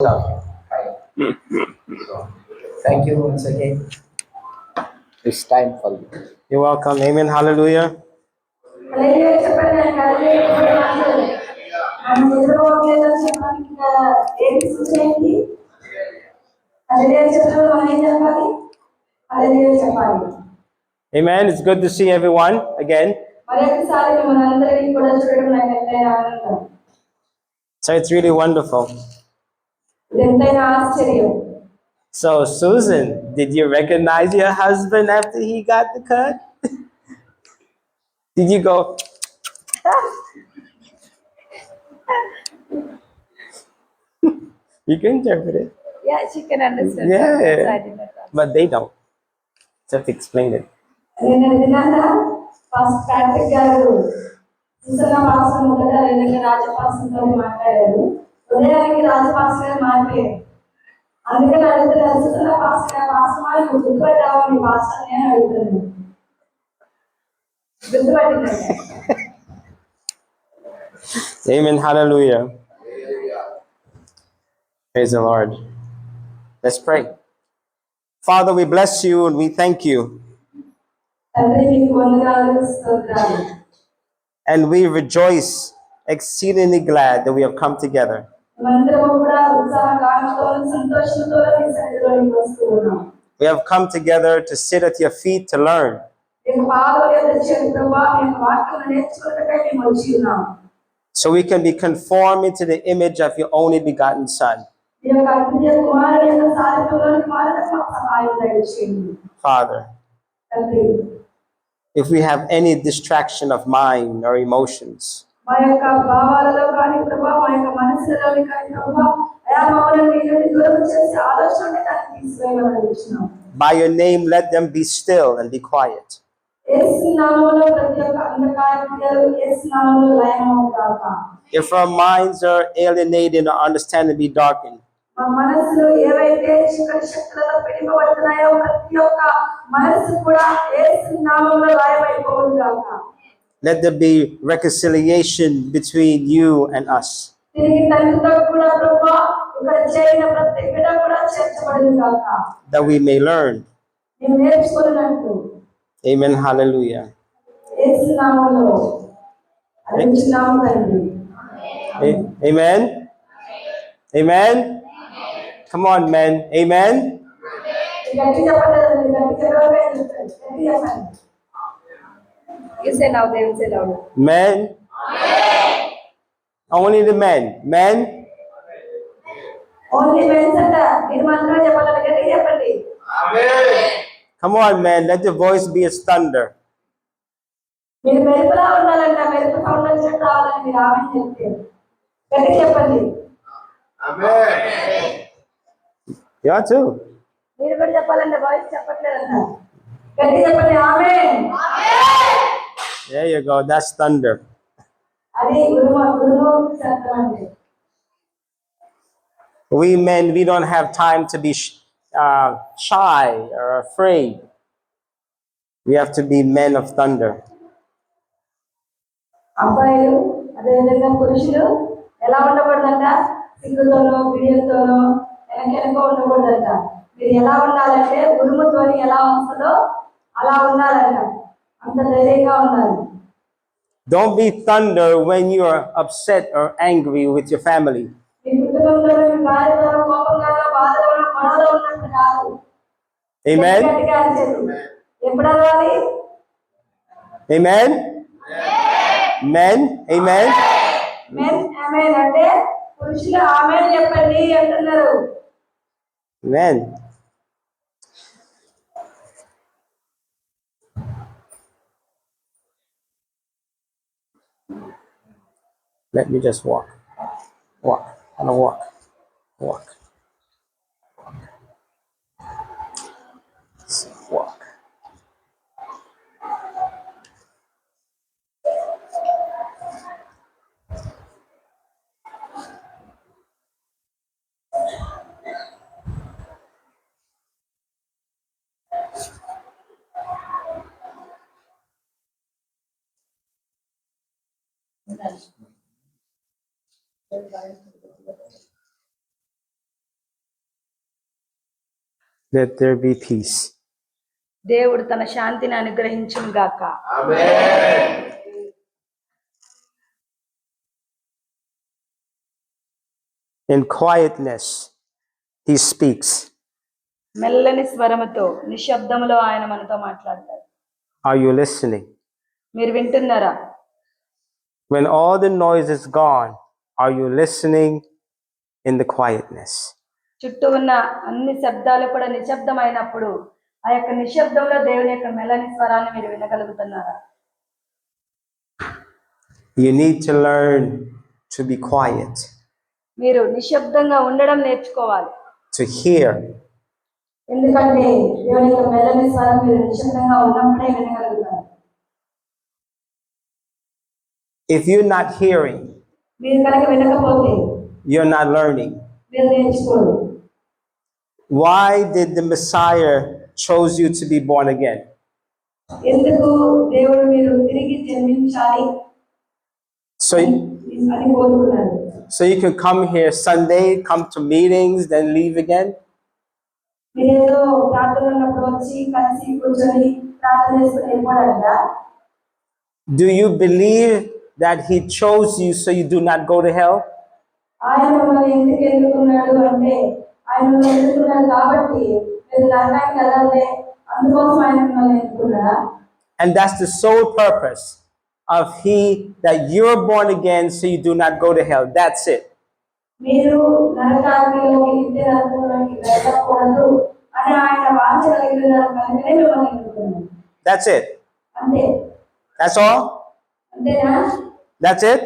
Hi. So, thank you once again. It's time for you. You're welcome. Amen. Hallelujah. Hallelujah చెప్పండి హల్లెలూయా మనం నిద్రపోవట్లేదని చెప్పడానికి ఇంకా ఏంటి సూచన ఏంటి హల్లెలూయా చెప్పడం మనం ఏం చెప్పాలి హల్లెలూయా చెప్పాలి Amen. It's good to see everyone again. మరొకసారి మిమ్మల్ని అందరినీ కూడా చూడడం నాకు ఎంతైనా ఆనందం So it's really wonderful. ఇది ఎంతైనా ఆశ్చర్యం So, Susan, did you recognize your husband after he got the cut? Did you go? You can interpret it. Yeah, she can understand. Yeah. But they don't. Just explain it. నేను విన్నాను first Patrick గారు Susanna భాష మొదట ఏదైనా రాజభాషతో మాట్లాడారు ఉదయానికి రాజభాష గారు మారిపోయారు అందుకని అడుగుతున్నారు సుసన్న భాష మారి గుర్తుపట్టావా మీ భాష అని అడుగుతున్నాను గుర్తుపట్టిందండి Amen. Hallelujah. Praise the Lord. Let's pray. Father, we bless you and we thank you. తండ్రి మీకు వందనాలు స్తోత్రాలు And we rejoice, exceedingly glad that we have come together. మనమందరము కూడా ఉత్సాహంతో సంతోషంతో మీ సన్నిధిలోకి వస్తూ ఉన్నాం We have come together to sit at your feet to learn. మీకు పాదముల యొద్ద చేరి ప్రభువా మీ యొక్క వాక్యమును నేర్చుకున్నట్టుకై మేము వచ్చి ఉన్నాం So we can be conformed into the image of your only begotten Son. మీ యొక్క అద్భుత కుమారుని యొక్క సారూప్యంలోనికి మారడానికి మాకు సహాయం దయచేయండి Father, తండ్రి if we have any distraction of mind or emotions, మా యొక్క భావాలలో కానీ ప్రభా మా యొక్క మనసులలో కానీ ప్రభా అయా మమ్మల్ని మీ నుండి దూరం చేసి ఆలోచన దాన్ని తీసివేయమని అడుగుతున్నాం by your name, let them be still and be quiet. యేసు నామములో ప్రతి ఒక్క అంధకార క్రియలు యేసు నామములో లయమవును గాక If our minds are alienated or understanding be darkened, మా మనసులో ఏవైతే చీకటి శక్తులలో పిడిపబడుతున్నాయో ప్రతి ఒక్క మనసు కూడా యేసు నామములో లయమైపోవును గాక let there be reconciliation between you and us. తిరిగి తండ్రితో కూడా ప్రభా ఇక్కడ చేరిన ప్రతి బిడ్డ కూడా చేర్చబడును గాక That we may learn. మేము నేర్చుకున్నట్టు Amen. Hallelujah. యేసు నామములో అడుగుచున్నాము తండ్రి Amen. Amen. Come on, men. Amen. గట్టి చెప్పలేదు గట్టి చెప్పలేదు గట్టి చెప్పండి You say now, they will say louder. Men. Only the men. Men. Only mens అంట మీరు మాత్రమే చెప్పాలి గట్టి చెప్పండి Come on, men. Let your voice be as thunder. మీరు మెరుపులా ఉండాలంట మెరుపు సౌండ్ వచ్చినట్టు రావాలని మీరు ఆమె చెప్తే గట్టి చెప్పండి You are too. మీరు కూడా చెప్పాలంటే వాయిస్ చెప్పట్లేదంట గట్టి చెప్పండి ఆమేన్ There you go. That's thunder. అది గురువు శబ్దం అంటే We men, we don't have time to be shy or afraid. We have to be men of thunder. అబ్బాయిలు అదేవిధంగా పురుషులు ఎలా ఉండకూడదంట సిగ్గుతోనో బిడియంతోనో వెనక ఉండకూడదంట మీరు ఎలా ఉండాలంటే ఉరుము ధ్వని ఎలా వస్తుందో అలా ఉండాలంట అంత ధైర్యంగా ఉండాలి Don't be thunder when you are upset or angry with your family. మీ కుటుంబంలో మీ భార్యతో కోపంగానో బాధలోనో గొడవలో ఉన్నట్టు కాదు Amen. గట్టిగా అరిచేది ఎప్పుడు అరవాలి Amen. Men. Amen. మెన్ ఆమేన్ అంటే పురుషులు ఆమేన్ చెప్పండి అంటున్నారు Amen. Let me just walk. Walk. I'm gonna walk. Walk. Walk. Let there be peace. దేవుడు తన శాంతిని అనుగ్రహించును గాక. In quietness, he speaks. మెల్లని స్వరముతో నిశ్శబ్దములో ఆయన మనతో మాట్లాడతాడు. Are you listening? మీరు వింటున్నారా? When all the noise is gone, are you listening in the quietness? చుట్టూ ఉన్న అన్ని శబ్దాలు కూడా నిశ్శబ్దమైనప్పుడు ఆ యొక్క నిశ్శబ్దంలో దేవుని యొక్క మెల్లని స్వరాన్ని మీరు వినగలుగుతున్నారా? You need to learn to be quiet, మీరు నిశ్శబ్దంగా ఉండడం నేర్చుకోవాలి. to hear. ఎందుకంటే దేవుని యొక్క మెల్లని స్వరం మీరు నిశ్శబ్దంగా ఉన్నప్పుడే వినగలుగుతారు. If you're not hearing, మీరు కనుక వినకపోతే you're not learning. మీరు నేర్చుకోరు. Why did the Messiah chose you to be born again? ఎందుకు దేవుడు మీరు తిరిగి జన్మించాలి So, అని కోరుకున్నారు? so you can come here Sunday, come to meetings, then leave again? మీరేదో ప్రార్థన ఉన్నప్పుడు వచ్చి కలిసి కూర్చొని ప్రార్థన చేసుకుని వెళ్ళిపోవడానికా? Do you believe that he chose you so you do not go to hell? ఆయన మిమ్మల్ని ఎందుకు ఎన్నుకున్నాడు అంటే ఆయన మిమ్మల్ని ఎన్నుకున్నాడు కాబట్టి మీరు నరకానికి వెళ్ళాలి, అందుకోసం ఆయన మిమ్మల్ని ఎన్నుకున్నాడా? And that's the sole purpose of he that you're born again so you do not go to hell. That's it. మీరు నరకాగ్నిలోకి నిత్య నరకంలోకి వెళ్ళకూడదు అని ఆయన వాంఛ కలిగి ఉన్నారు కనుకనే మిమ్మల్ని ఎన్నుకున్నాడు. That's it. అంతే. That's all? అంతేనా? That's it?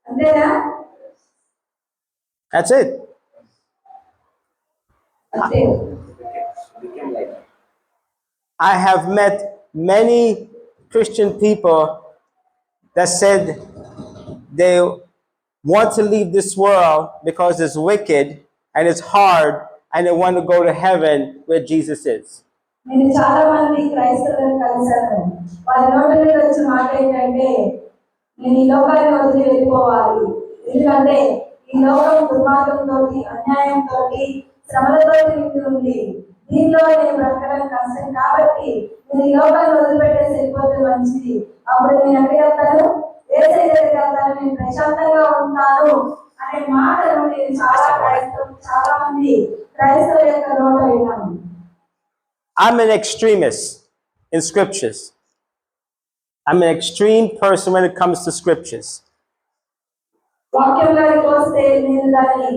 అంతేనా? That's it. అంతే. I have met many Christian people that said they want to leave this world because it's wicked and it's hard and they want to go to heaven where Jesus is. నేను చాలా మంది క్రైస్తవులను కలిశాను. వాళ్ళ నోటి నుండి వచ్చిన మాట ఏంటంటే నేను ఈ లోకాన్ని వదిలి వెళ్ళిపోవాలి, ఎందుకంటే ఈ లోకం దుర్మార్గంతో అన్యాయంతో శ్రమలతో నిండి ఉంది, దీనిలో నేను బ్రతకడం కష్టం కాబట్టి నేను ఈ లోకాన్ని వదిలిపెట్టేసి వెళ్ళిపోతే మంచిది, అప్పుడు నేను ఎక్కడికి వెళ్తాను, యేసయ్య దగ్గరికి వెళ్తాను, నేను ప్రశాంతంగా ఉంటాను అనే మాటను నేను చాలా మంది క్రైస్తవుల యొక్క నోట విన్నాను. I'm an extremist in scriptures. I'm an extreme person when it comes to scriptures. వాక్యంలోకి వస్తే నేను దాన్ని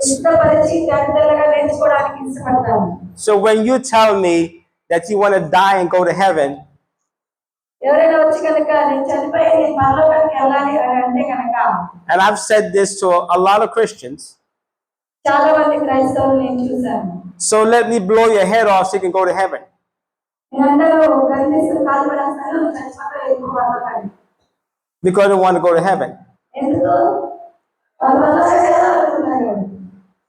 ఇష్టపరిచి గంటలుగా నేర్చుకోవడానికి ఇష్టపడతాను. So when you tell me that you want to die and go to heaven, ఎవరైనా వచ్చి కనుక నేను చనిపోయి నేను పరలోకానికి వెళ్ళాలి అని అంటే కనుక, and I've said this to a lot of Christians, చాలా మంది క్రైస్తవులు నేను చూశాను. so let me blow your head off so you can go to heaven. నేను అందరూ గండిస్తున్న కాలు పడేస్తాను, చచ్చిపోతే ఎక్కువ పడతాను. Because they want to go to heaven. ఎందుకు? వాళ్ళు పరలోకానికి వెళ్ళాలనుకున్నారు.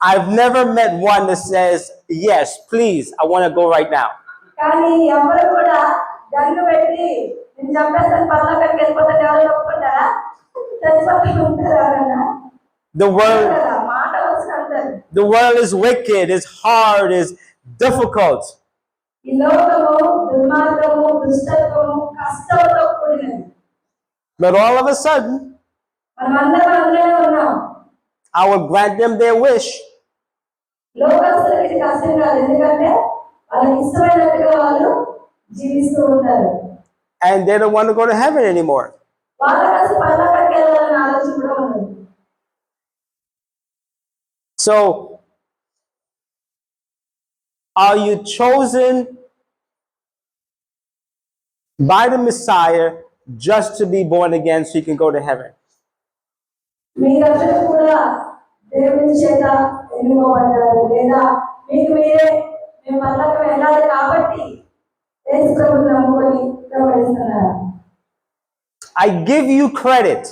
I've never met one that says, yes, please, I want to go right now. కానీ ఎవరు కూడా గన్ను పెట్టి నేను చంపేస్తాను పరలోకానికి వెళ్ళిపోతాను ఎవరు ఒప్పుకుంటారా? చచ్చిపోతే ఉంటారు ఎవరన్నా? The world, మాట వచ్చి అంటారు. the world is wicked, is hard, is difficult. ఈ లోకము దుర్మార్గము, దుష్టత్వము, కష్టంతో కూడినది. But all of a sudden, మనం అందరం అందులోనే ఉన్నాం. I will grant them their wish. లోకస్తులకి ఇది కష్టం కాదు, ఎందుకంటే వాళ్ళకి ఇష్టమైనట్టుగా వాళ్ళు జీవిస్తూ ఉంటారు. And they don't want to go to heaven anymore. వాళ్ళకి అసలు పరలోకానికి వెళ్ళాలనే ఆలోచన కూడా ఉండదు. So, are you chosen by the Messiah just to be born again so you can go to heaven? మీరందరూ కూడా దేవుని చేత ఎన్నుకోబడ్డారు, లేదా మీకు మీరే మేము పరలోకం వెళ్ళాలి కాబట్టి యేసు ప్రభువుని నమ్ముకొని ప్రవేశిస్తున్నారు. I give you credit.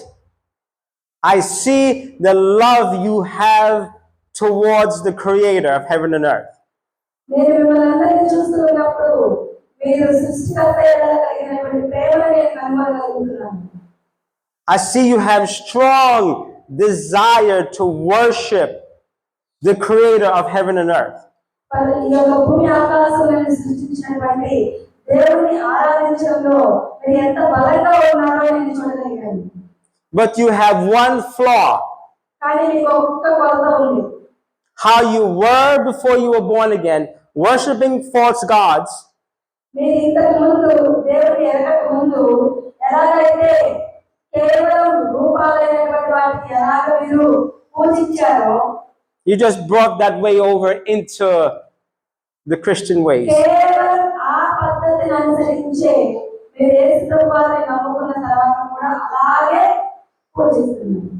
I see the love you have towards the creator of heaven and earth. నేను మిమ్మల్ని అందరినీ చూస్తూ ఉన్నప్పుడు మీరు సృష్టికర్త ఎడల కలిగినటువంటి ప్రేమను నేను కనుగొనగలుగుతున్నాను. I see you have strong desire to worship the creator of heaven and earth. ఈ యొక్క భూమి ఆకాశాలను సృష్టించినటువంటి దేవుని ఆరాధించడంలో మీరు ఎంత బలంగా ఉన్నారో నేను చూడగలిగాను. But you have one flaw. కానీ మీకు ఒక్క కొరత ఉంది. How you were before you were born again, worshiping false gods, మీరు ఇంతకు ముందు దేవుని ఎరగక ముందు ఎలాగైతే కేవలం రూపాలైనటువంటి వాటికి ఎలాగ మీరు పూజించారో, you just brought that way over into the Christian ways. కేవలం ఆ పద్ధతిని అనుసరించే మీరు యేసు ప్రభువుని నమ్ముకున్న తర్వాత కూడా అలాగే పూజిస్తున్నారు.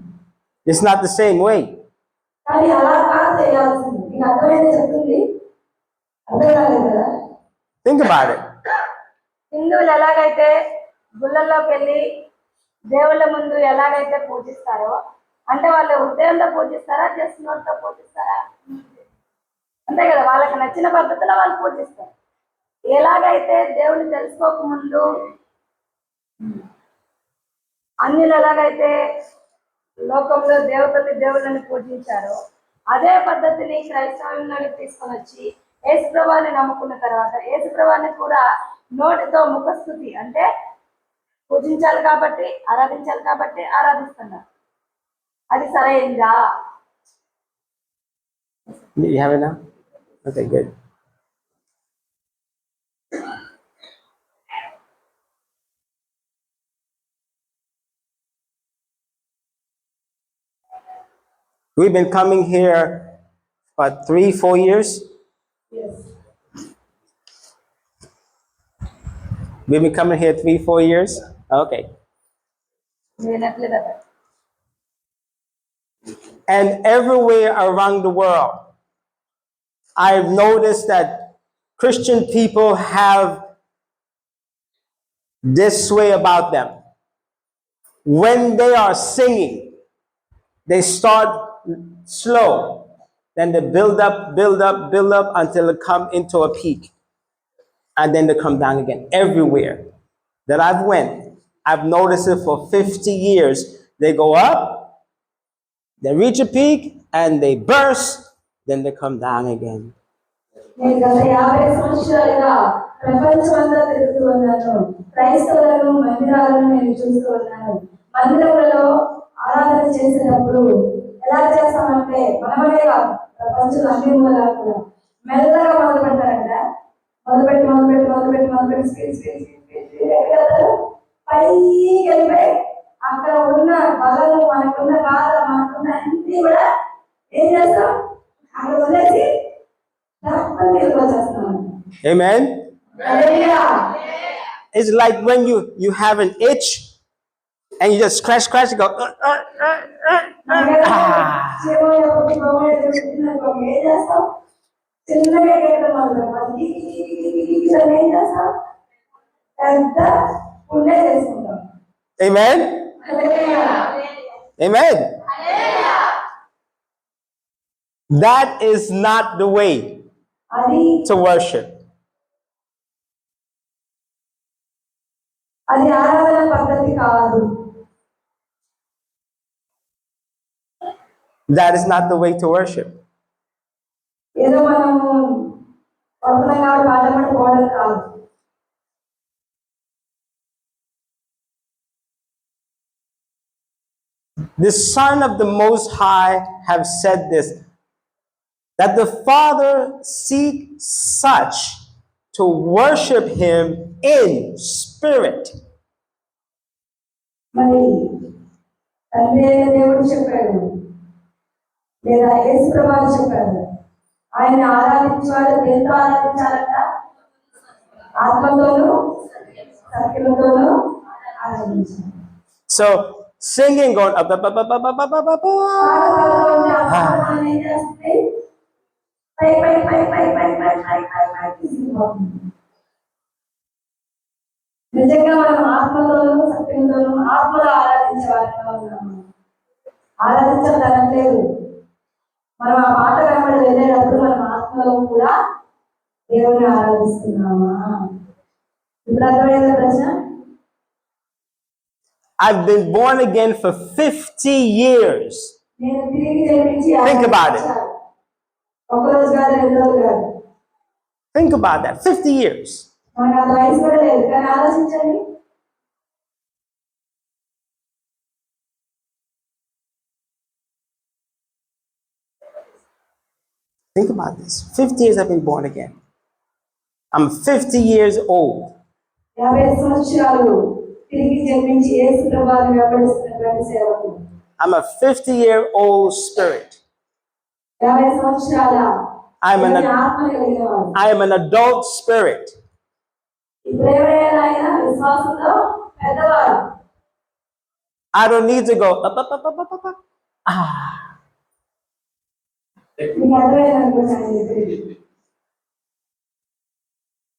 It's not the same way. కానీ అలా కాదు చేయాల్సింది. మీకు అర్థమైంది చెప్తుంది, అర్థం కాలేదు కదా? Think about it. హిందువులు ఎలాగైతే గుళ్ళల్లోకి వెళ్ళి దేవుళ్ళ ముందు ఎలాగైతే పూజిస్తారో, అంటే వాళ్ళు హృదయంతో పూజిస్తారా, జస్ట్ నోట్తో పూజిస్తారా? అంతే కదా, వాళ్ళకి నచ్చిన పద్ధతిలో వాళ్ళు పూజిస్తారు. ఎలాగైతే దేవుని తెలుసుకోకముందు అన్యులు ఎలాగైతే లోకంలో దేవుళ్ళని పూజించారో, అదే పద్ధతిని క్రైస్తవంలోకి తీసుకొని వచ్చి యేసుప్రభువుని నమ్ముకున్న తర్వాత యేసుప్రభువుని కూడా నోటితో ముఖస్తుతి, అంటే పూజించాలి కాబట్టి ఆరాధించాలి కాబట్టి ఆరాధిస్తున్నారు. అది సరైందా? You have it now? Okay, good. We've been coming here for 3-4 years. Yes. We've been coming here 3-4 years. Okay. వినట్లేదు అక్కడ. And everywhere around the world, I've noticed that Christian people have this way about them. When they are singing, they start slow, then they build up until they come into a peak, and then they come down again. Everywhere that I've noticed it for 50 years. They go up, they reach a peak, and they burst, then they come down again. నేను గత 50 సంవత్సరాలుగా ప్రపంచమంతా తిరుగుతూ ఉన్నాను. క్రైస్తవులను మందిరాలను నేను చూస్తూ ఉన్నాను. మందిరములలో ఆరాధన చేసేటప్పుడు ఎలా చేస్తామంటే, మనమనే కాదు ప్రపంచంలో అన్ని మూలలా కూడా మెల్లగా మొదలు పెడతారంట. మొదలుపెట్టి స్పీడ్ పైకి వెళ్ళిపోయి అక్కడ ఉన్న బలము, మనకున్న బాధ, మనకున్న అన్ని కూడా ఏం చేస్తాం, అక్కడ వదిలేసి Amen. It's like when you have an itch and you just scratch and go. Amen. Amen. That is not the way to worship. అది ఆరాధన పద్ధతి కాదు. That is not the way to worship. ఏదో మనము పడుతున్నాం కాబట్టి పాట పడిపోవడం కాదు. The Son of the Most High have said this, that the Father seeks such to worship Him in spirit. మరి తండ్రి అయిన దేవుడు చెప్పాడు, లేదా యేసు ప్రభువు చెప్పాడు, ఆయన ఆరాధించేవాడు దేంతో ఆరాధించాలంట? ఆత్మతోనూ సత్యముతోనూ ఆరాధించాలి. So singing going up, నిజంగా మనం ఆత్మతోనూ సత్యంతోనూ ఆత్మలో ఆరాధించే వారిగా ఉన్నాము. ఆరాధించలేదు, మనం ఆ పాట వెంబడి వెళ్ళేటప్పుడు మనం ఆత్మలో కూడా దేవుని ఆరాధిస్తున్నామా? ఇప్పుడు అర్థమైందా ప్రశ్న? I've been born again for 50 years. నేను తిరిగి జన్మించి Think about it. ఒక రోజు కాదు, 2 రోజులు కాదు, Think about that. 50 years. మనకు అంత వయసు కూడా లేదు, కానీ ఆలోచించండి. Think about this. 50 years I've been born again. I'm 50 years old. 50 సంవత్సరాలు తిరిగి జన్మించి యేసు ప్రభువుని వెంబడిస్తున్నటువంటి సేవకుడు. I'm a 50-year-old spirit. 50 సంవత్సరాల I'm an, ఆత్మ కలిగిన వాడు. I am an adult spirit. ఇప్పుడు ఎవరైనా ఆయన విశ్వాసంలో పెద్దవాడు. I don't need to go up, up, up, up, up, up, up. Ah. మీకు అర్థమైంది అనుకుంటున్నాను చెప్పేది.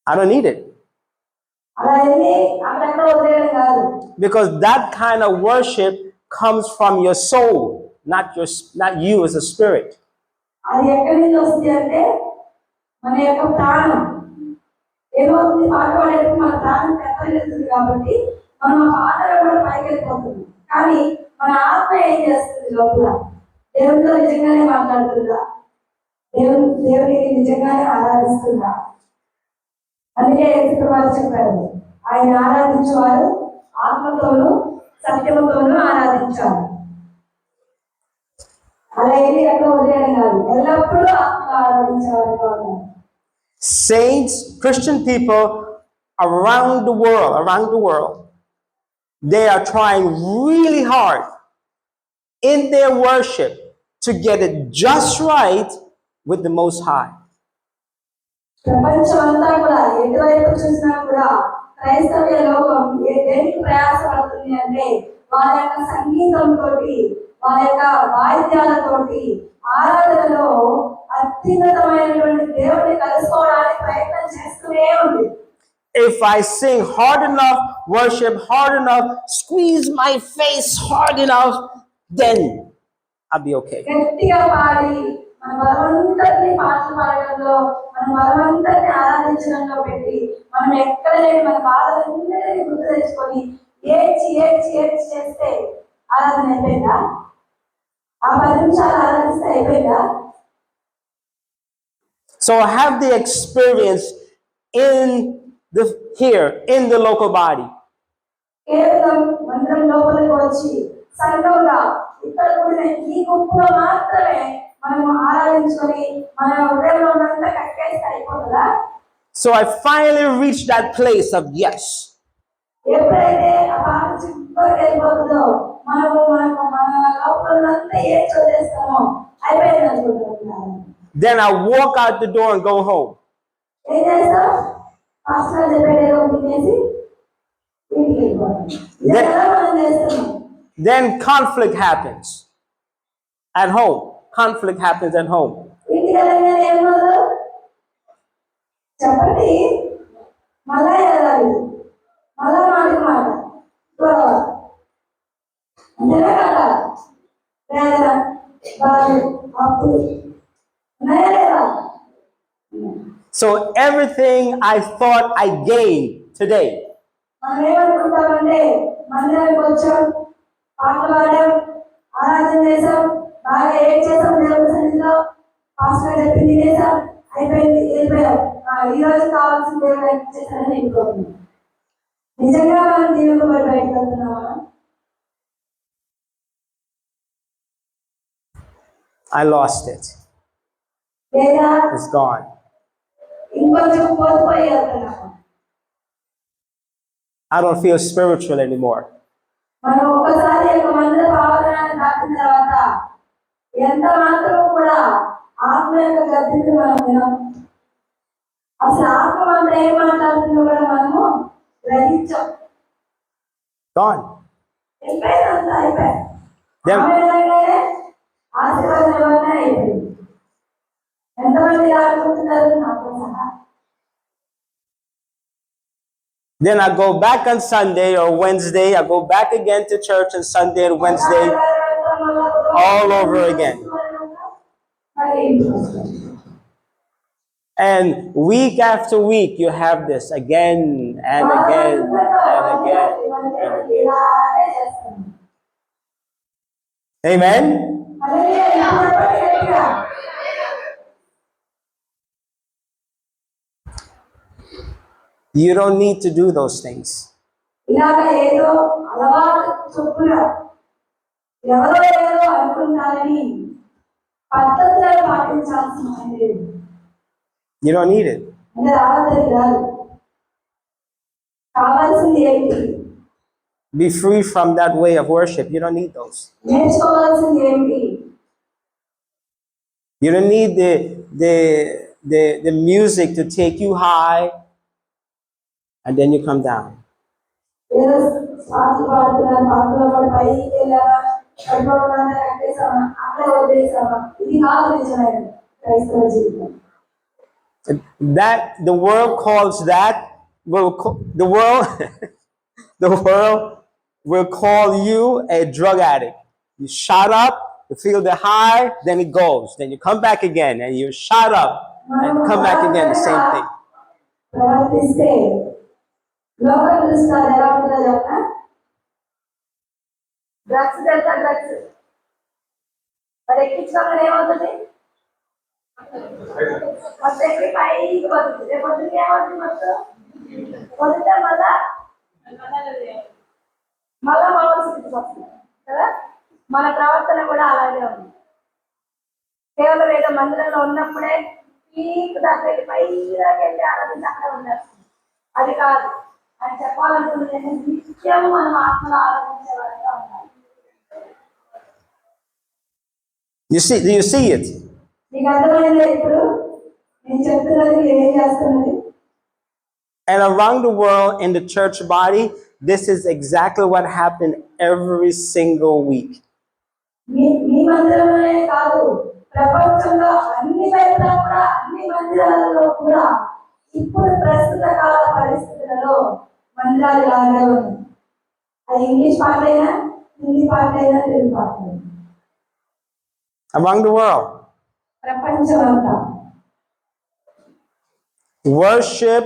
I don't need it. అలా వెళ్ళి అక్కడెక్కడ వదిలేయడం కాదు. Because that kind of worship comes from your soul, not you as a spirit. అది ఎక్కడి నుంచి వస్తుంది అంటే మన యొక్క ప్రాణం. ఏమవుతుంది, పాట పాడేటప్పుడు మన ప్రాణం పెద్దది కాబట్టి మనం ఆ పాటలో కూడా పైకి వెళ్ళిపోతుంది. కానీ మన ఆత్మ ఏం చేస్తుంది లోపల? దేవునితో నిజంగానే మాట్లాడుతుందా? దేవుని నిజంగానే ఆరాధిస్తుందా? అందుకే యేసు వారు చెప్పారు, ఆయన ఆరాధించేవారు ఆత్మతోనూ సత్యముతోనూ ఆరాధించాలి. అలా ఏది ఎక్కడ వదిలేయడం కాదు, ఎల్లప్పుడూ ఆత్మలో ఆరాధించేవారుగా ఉన్నారు. Saints, Christian people around the world, they are trying really hard in their worship to get it just right with the Most High. ప్రపంచం అంతా కూడా ఎటువైపు చూసినా కూడా క్రైస్తవ లోకం దేనికి ప్రయాసపడుతుంది అంటే వారి యొక్క సంగీతంతో, వారి యొక్క వాయిద్యాలతోటి ఆరాధనలో అత్యున్నతమైనటువంటి దేవుడిని కలుసుకోవడానికి ప్రయత్నం చేస్తూనే ఉంది. If I sing hard enough, worship hard enough, squeeze my face hard enough, then I'll be okay. గట్టిగా పాడి మన బలవంతని పాటలు పాడడంలో, మన బలవంతని ఆరాధించడంలో పెట్టి మనం ఎక్కడ లేని మన బాధలన్నీ గుర్తు తెచ్చుకొని ఏడ్చి ఏడ్చి ఏడ్చి చేస్తే ఆరాధన అయిపోయిందా? ఆ 10 నిమిషాలు ఆరాధిస్తే అయిపోయిందా? So I have the experience here in the local body. కేవలం మందిరం లోపలికి వచ్చి సంఘంగా ఇక్కడ కూడిన ఈ గుంపులో మాత్రమే మనం ఆరాధించుకొని మన హృదయంలో ఉన్నంత కక్కేస్తే అయిపోతుందా? So I finally reached that place of yes. ఎప్పుడైతే ఆ పాట చివరికి వెళ్ళిపోతుందో మన లోపల ఉన్నంత ఏం చదివేస్తామో అయిపోయింది అనుకుంటున్నాను. Then I walk out the door and go home. ఏం చేస్తాం? పాస్టర్ చెప్పేది ఏదో తినేసి ఇంటికి వెళ్ళిపోతాం. ఇది ఎలా మనం చేస్తున్నాం? Then conflict happens at home. Conflict happens at home. ఇంటికి వెళ్ళగానే ఏమవుతుంది చెప్పండి? మళ్ళా వెళ్ళాలి, మళ్ళా మాట గొడవ, అంతేనా కదా? వేదన, బాధ, అప్పులు ఉన్నాయా లేదా? So everything I thought I gained today, మనం ఏమనుకుంటామంటే మందిరానికి వచ్చాం, పాటలు పాడాం, ఆరాధన చేసాం, బాగా ఏడ్ చేసాం, దేవుడి సన్నిధిలో పాస్టర్ చెప్పింది తినేసాం, అయిపోయింది, వెళ్ళిపోయాం. ఈ రోజు కావాల్సిన దేవుడు చేశారని వెళ్ళిపోతుంది. నిజంగా మనం దేవుడు బయటకు వెళ్తున్నామా? I lost it. లేదా It's gone. ఇంకొంచెం కోల్పోయి వెళ్తున్నామా? I don't feel spiritual anymore. మనం ఒక్కసారి ఒక మందిర భావనాన్ని దాటిన తర్వాత ఎంత మాత్రం కూడా ఆత్మ యొక్క గతిని మనం వినం. అసలు ఆత్మ అంతా ఏం మాట్లాడుతుందో కూడా మనము గ్రహించాం. Gone. అయిపోయిందంతా అయిపోయింది. Then- ఆమె ఎలాగైనా ఆశీర్వాదం ఇవ్వగానే అయిపోయింది. ఎంతమంది ఆడుకుంటున్నారు నాతో సహా? Then I go back on Sunday or Wednesday. I go back again to church on Sunday and Wednesday. All over again. And week after week, you have this again and again and again and again. Amen? You don't need to do those things. ఇలాగ ఏదో అలవాటు చొప్పున ఎవరో ఏదో అనుకుంటారని పద్ధతులను పాటించాల్సిన పని లేదు. You don't need it. అంటే రావద్దని కాదు, కావాల్సింది ఏంటి? Be free from that way of worship. You don't need those. నేర్చుకోవాల్సింది ఏంటి? You don't need the music to take you high and then you come down. ఏదో పాటలు పాడుతున్నారు, పాటలు పాడి పైకి వెళ్ళామా, పడిపోవడాన్ని కట్టేసామా, అక్కడ వదిలేసామా, ఇది కాదు నిజమైన క్రైస్తవ జీవితం. That the world calls that the world the world will call you a drug addict. You shot up, you feel the high, then it goes. Then you come back again and you shot up and come back again, the same thing. ప్రవర్తిస్తే లోకం దృష్టాలు ఎలా ఉంటుందో చెప్పనా? Drugs తెలుసా? Drugs మరి ఎక్కించుకోగానే ఏమవుతుంది? మొత్తం ఎక్కి పైకి పోతుంది. రేపు పొద్దున్నకి ఏమవుతుంది? మొత్తం పొద్దుటే మళ్ళా మామూలు స్థితికి వస్తుంది కదా. మన ప్రవర్తన కూడా అలాగే ఉంది. కేవలం ఏదో మందిరంలో ఉన్నప్పుడే పీక్ దాకా వెళ్ళి పైకి దాకా వెళ్ళి ఆరాధించి అక్కడ ఉన్నారు, అది కాదు. అని చెప్పాలనుకుంటే నిత్యం మనం ఆత్మలో ఆరాధించే వారిగా ఉండాలి. Do you see it? నీకు అర్థమైందా ఇప్పుడు నేను చెప్తున్నది? మీరు ఏం చేస్తున్నది? And around the world in the church body, this is exactly what happened every single week. మీ మందిరంలోనే కాదు, ప్రపంచంలో అన్ని వైపులా కూడా, అన్ని మందిరాలలో కూడా ఇప్పుడు ప్రస్తుత కాల పరిస్థితులలో మందిరాలు ఇలాగే ఉన్నాయి. అది ఇంగ్లీష్ పాట అయినా, హిందీ పాట అయినా, తెలుగు పాట అయినా, Around the world. ప్రపంచం అంతా Worship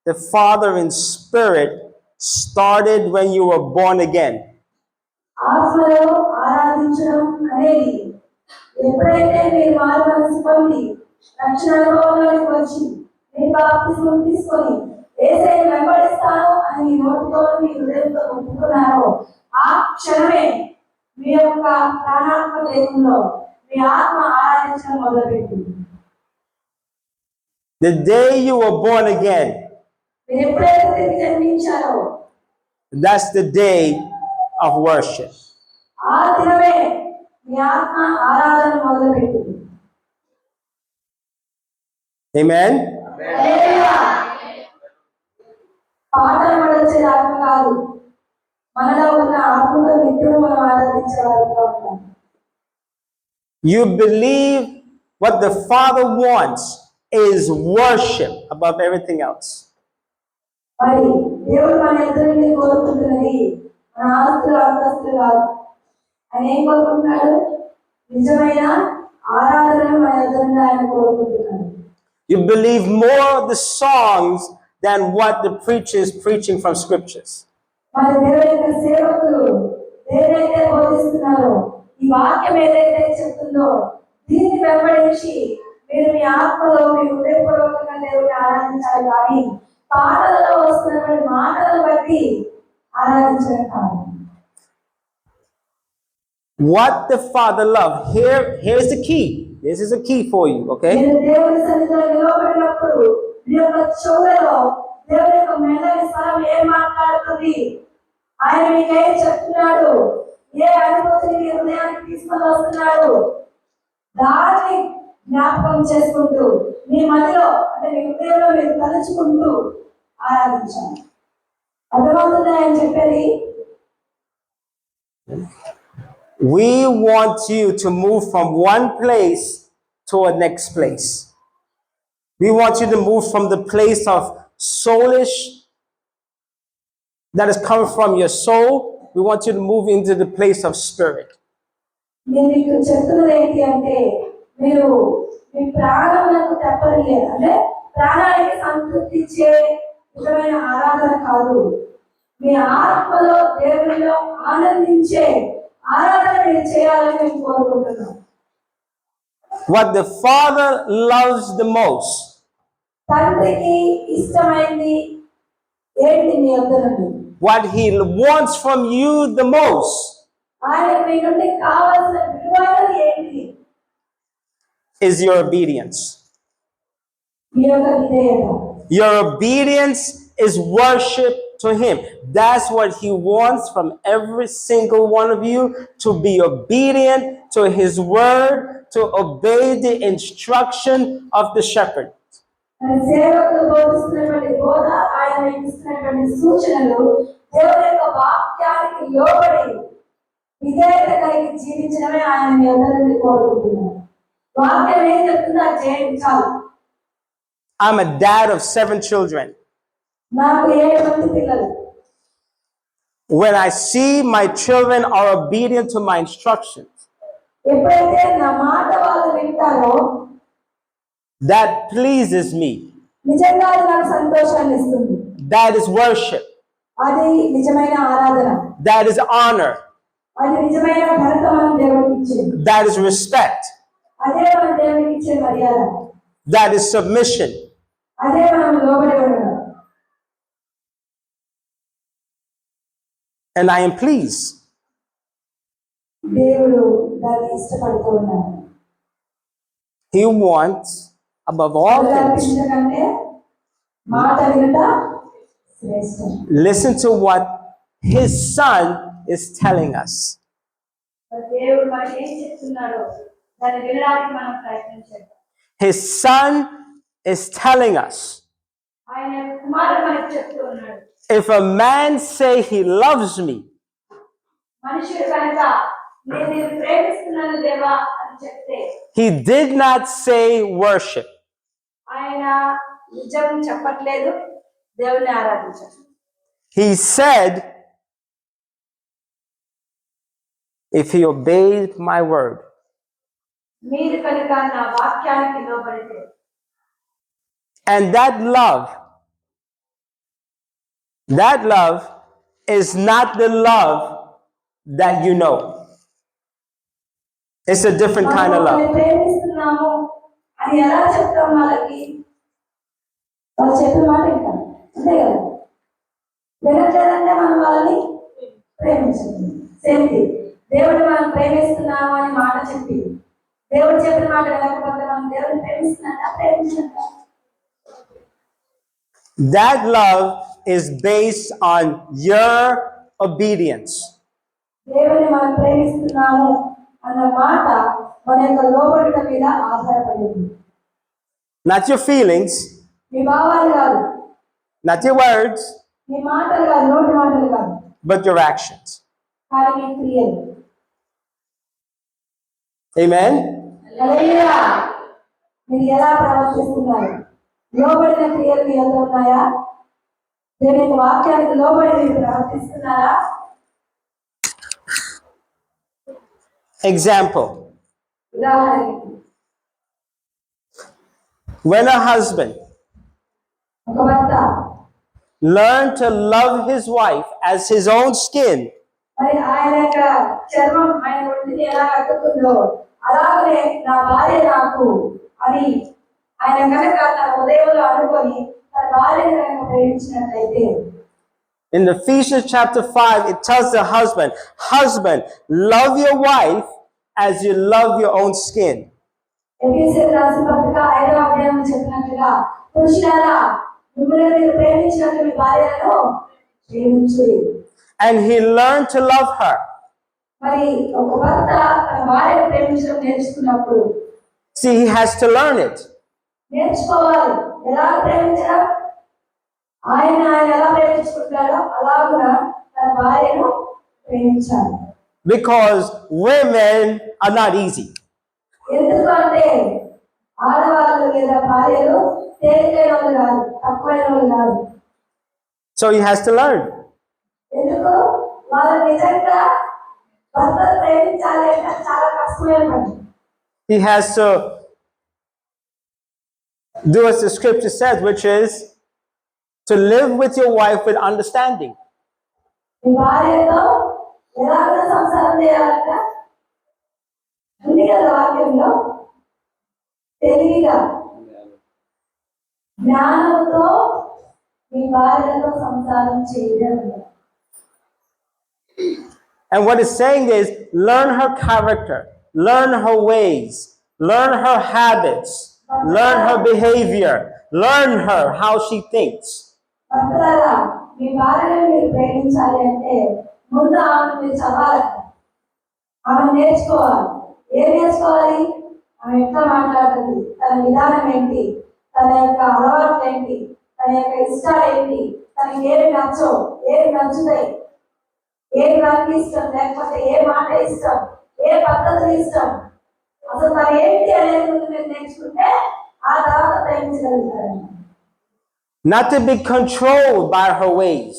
the Father in spirit started when you were born again. ఆత్మలో ఆరాధించడం అనేది ఎప్పుడైతే మీరు మారు మనసు పొంది రక్షణ అనుభవంలోకి వచ్చి మీ బాప్తిస్మం తీసుకొని యేసయ్యను వెంబడిస్తాను అని మీ నోటితో మీ హృదయంతో ఒప్పుకున్నారో ఆ క్షణమే మీ యొక్క ప్రాణాత్మ దేహంలో మీ ఆత్మ ఆరాధించడం మొదలుపెట్టింది. The day you were born again, మీరు ఎప్పుడైతే తిరిగి జన్మించారో that's the day of worship. ఆ దినమే మీ ఆత్మ ఆరాధన మొదలుపెట్టింది. Amen? హల్లెలూయా. పాటలు పడొచ్చే ఆత్మ కాదు, మనలో ఉన్న ఆత్మతో నిత్యం మనం ఆరాధించే వారిగా ఉన్నాం. You believe what the Father wants is worship above everything else. మరి దేవుడు మన ఇద్దరిని కోరుకుంటున్నది మన ఆస్తులు అంతస్తులు కాదు. ఆయన ఏం కోరుకుంటున్నాడు? నిజమైన ఆరాధనను మన ఇద్దరిని ఆయన కోరుకుంటున్నాడు. You believe more of the songs than what the preacher is preaching from scriptures. మరి దేవుడి యొక్క సేవకులు ఏదైతే బోధిస్తున్నారో, ఈ వాక్యం ఏదైతే చెప్తుందో దీన్ని వెంబడించి మీరు మీ ఆత్మలో మీ హృదయపూర్వకంగా దేవుడిని ఆరాధించాలి కానీ పాటలలో వస్తున్నటువంటి మాటలను బట్టి ఆరాధించడం కాదు. What the Father loved. Here's the key. This is a key for you, okay? మీరు దేవుని సన్నిధిలో నిలబడినప్పుడు మీ యొక్క చెవులలో దేవుని యొక్క మెల్లని స్వరం ఏం మాట్లాడుతుంది, ఆయన మీకేం చెప్తున్నాడు, ఏ అనుభూతిని మీ హృదయానికి తీసుకొని వస్తున్నాడు, దాన్ని జ్ఞాపకం చేసుకుంటూ మీ మదిలో అంటే మీ హృదయంలో మీరు తలుచుకుంటూ ఆరాధించాలి. అర్థమవుతుందా ఆయన చెప్పేది? We want you to move from one place to a next place. We want you to move from the place of soulish that is coming from your soul. We want you to move into the place of spirit. నేను మీకు చెప్తున్నది ఏంటి అంటే మీరు మీ ప్రాణములకు తెప్పలేదు, అంటే ప్రాణానికి సంతృప్తి ఇచ్చే విధమైన ఆరాధన కాదు, మీ ఆత్మలో దేవునిలో ఆనందించే ఆరాధన మీరు చేయాలని మేము కోరుకుంటున్నాం. What the Father loves the most తండ్రికి ఇష్టమైంది ఏంటి మీ వద్ద నుండి? What he wants from you the most ఆయన మీ నుండి కావాల్సిన విలువైనది ఏంటి? is your obedience. మీ యొక్క విధేయత. Your obedience is worship to him. That's what he wants from every single one of you, to be obedient to his word, to obey the instruction of the shepherd. మన సేవకులు బోధిస్తున్నటువంటి బోధ, ఆయన మీకు ఇస్తున్నటువంటి సూచనలు దేవుని యొక్క వాక్యానికి లోబడి విధేయత కలిగి జీవించడమే ఆయన మీ అందరినీ కోరుకుంటున్నారు. వాక్యం ఏం చెప్తుందో అది చేయండి చాలు. I'm a dad of 7 children. నాకు 7 మంది పిల్లలు. When I see my children are obedient to my instructions, ఎప్పుడైతే నా మాట వాళ్ళు వింటారో that pleases me. నిజంగా అది నాకు సంతోషాన్ని ఇస్తుంది. That is worship. అది నిజమైన ఆరాధన. That is honor. అది నిజమైన ఘనత మనం దేవుడికి ఇచ్చేది. That is respect. అదే మనం దేవుడికి ఇచ్చే మర్యాద. That is submission. అదే మనం లోబడి ఉండడం. And I am pleased. దేవుడు దాన్ని ఇష్టపడుతూ ఉన్నాడు. He wants, above all things, కంటే మాట వినుట శ్రేష్టం. listen to what his son is telling us. దేవుడు మనకి ఏం చెప్తున్నాడో దాన్ని వినడానికి మనం ప్రయత్నించాలి. His son is telling us, ఆయన కుమారుడు మనకి చెప్తూ ఉన్నాడు, if a man say he loves me, మనుషుడు కనుక నేను నిన్ను ప్రేమిస్తున్నాను దేవా అని చెప్తే, he did not say worship. ఆయన నిజం చెప్పట్లేదు, దేవుని ఆరాధించాడు. He said, if he obeyed my word. మీరు కనుక నా వాక్యానికి లోబడితే. And that love is not the love that you know. It's a different kind of మనం love. ప్రేమిస్తున్నాము అని ఎలా చెప్తాం వాళ్ళకి? వాళ్ళు చెప్పిన మాట వింటాం, అంతే కదా? వినట్లేదంటే మనం వాళ్ళని ప్రేమించదు. Same thing. దేవుడు మనం ప్రేమిస్తున్నాము అని మాట చెప్పి దేవుడు చెప్పిన మాట వినకపోతే మనం దేవుడిని ప్రేమించినట్ట. That love is based on your obedience. దేవుని మనం ప్రేమిస్తున్నాము అన్న మాట మన యొక్క లోబడుట మీద ఆధారపడి ఉంది. Not your feelings, మీ భావాలు కాదు, not your words, మీ మాటలు కాదు, నోటి మాటలు కాదు, but your actions. కానీ మీ క్రియలు. Amen? హల్లెలూయా. మీరు ఎలా ప్రవర్తిస్తున్నారు? లోబడిన క్రియలు మీ వద్ద ఉన్నాయా? దేవుని యొక్క వాక్యానికి లోబడి మీరు ప్రవర్తిస్తున్నారా? Example. ఉదాహరణకి When a husband ఒక భర్త learn to love his wife as his own skin, మరి ఆయన యొక్క చర్మం ఆయన ఒంటిని ఎలా కట్టుకుందో అలాగే నా భార్య నాకు అని ఆయన కనుక తన హృదయంలో అనుకొని తన భార్యను కనుక ప్రేమించినట్లయితే, in Ephesians chapter 5, it tells the husband, love your wife as you love your own skin. ఎఫెసీయులకు రాసిన పత్రిక 5వ అధ్యాయంలో చెప్పినట్లుగా, పురుషులారా మిమ్మల్ని మీరు ప్రేమించినట్లు మీ భార్యలను ప్రేమించుడి. And he learned to love her. మరి ఒక భర్త తన భార్యను ప్రేమించడం నేర్చుకున్నప్పుడు See, he has to learn it. నేర్చుకోవాలి. ఎలా ప్రేమించడం? ఆయన ఎలా ప్రేమించుకుంటాడో అలాగున తన భార్యను ప్రేమించాలి. Because women are not easy. ఎందుకంటే ఆడవాళ్ళు లేదా భార్యలు తేలికైన వాళ్ళు కాదు, తక్కువైన వాళ్ళు కాదు. So he has to learn. ఎందుకు? వాళ్ళు నిజంగా భర్తను ప్రేమించాలి అంటే చాలా కష్టమైన పని. He has to do as the scripture says, which is to live with your wife with understanding. మీ భార్యతో ఎలాగైనా సంసారం చేయాలంట ఉంది కదా వాక్యంలో. తెలివిగా జ్ఞానంతో మీ భార్యతో సంసారం చేయడం. And what it's saying is, learn her character, learn her ways, learn her habits, learn her behavior, learn her how she thinks. భర్తలారా, మీ భార్యను మీరు ప్రేమించాలి అంటే ముందు ఆమెను మీరు చదవాలి, ఆమె నేర్చుకోవాలి. ఏం నేర్చుకోవాలి? ఆమె ఎట్లా మాట్లాడుతుంది, తన విధానం ఏంటి, తన యొక్క అలవాట్లు ఏంటి, తన యొక్క ఇష్టాలు ఏంటి, తనకి ఏమి నచ్చవు, ఏమి నచ్చుతాయి, ఏ రంగు ఇష్టం, లేకపోతే ఏ మాట ఇష్టం, ఏ పద్ధతులు ఇష్టం, అసలు తను ఏంటి అనేది ముందు మీరు నేర్చుకుంటే ఆ తర్వాత ప్రేమించగలుగుతారు. Not to be controlled by her ways.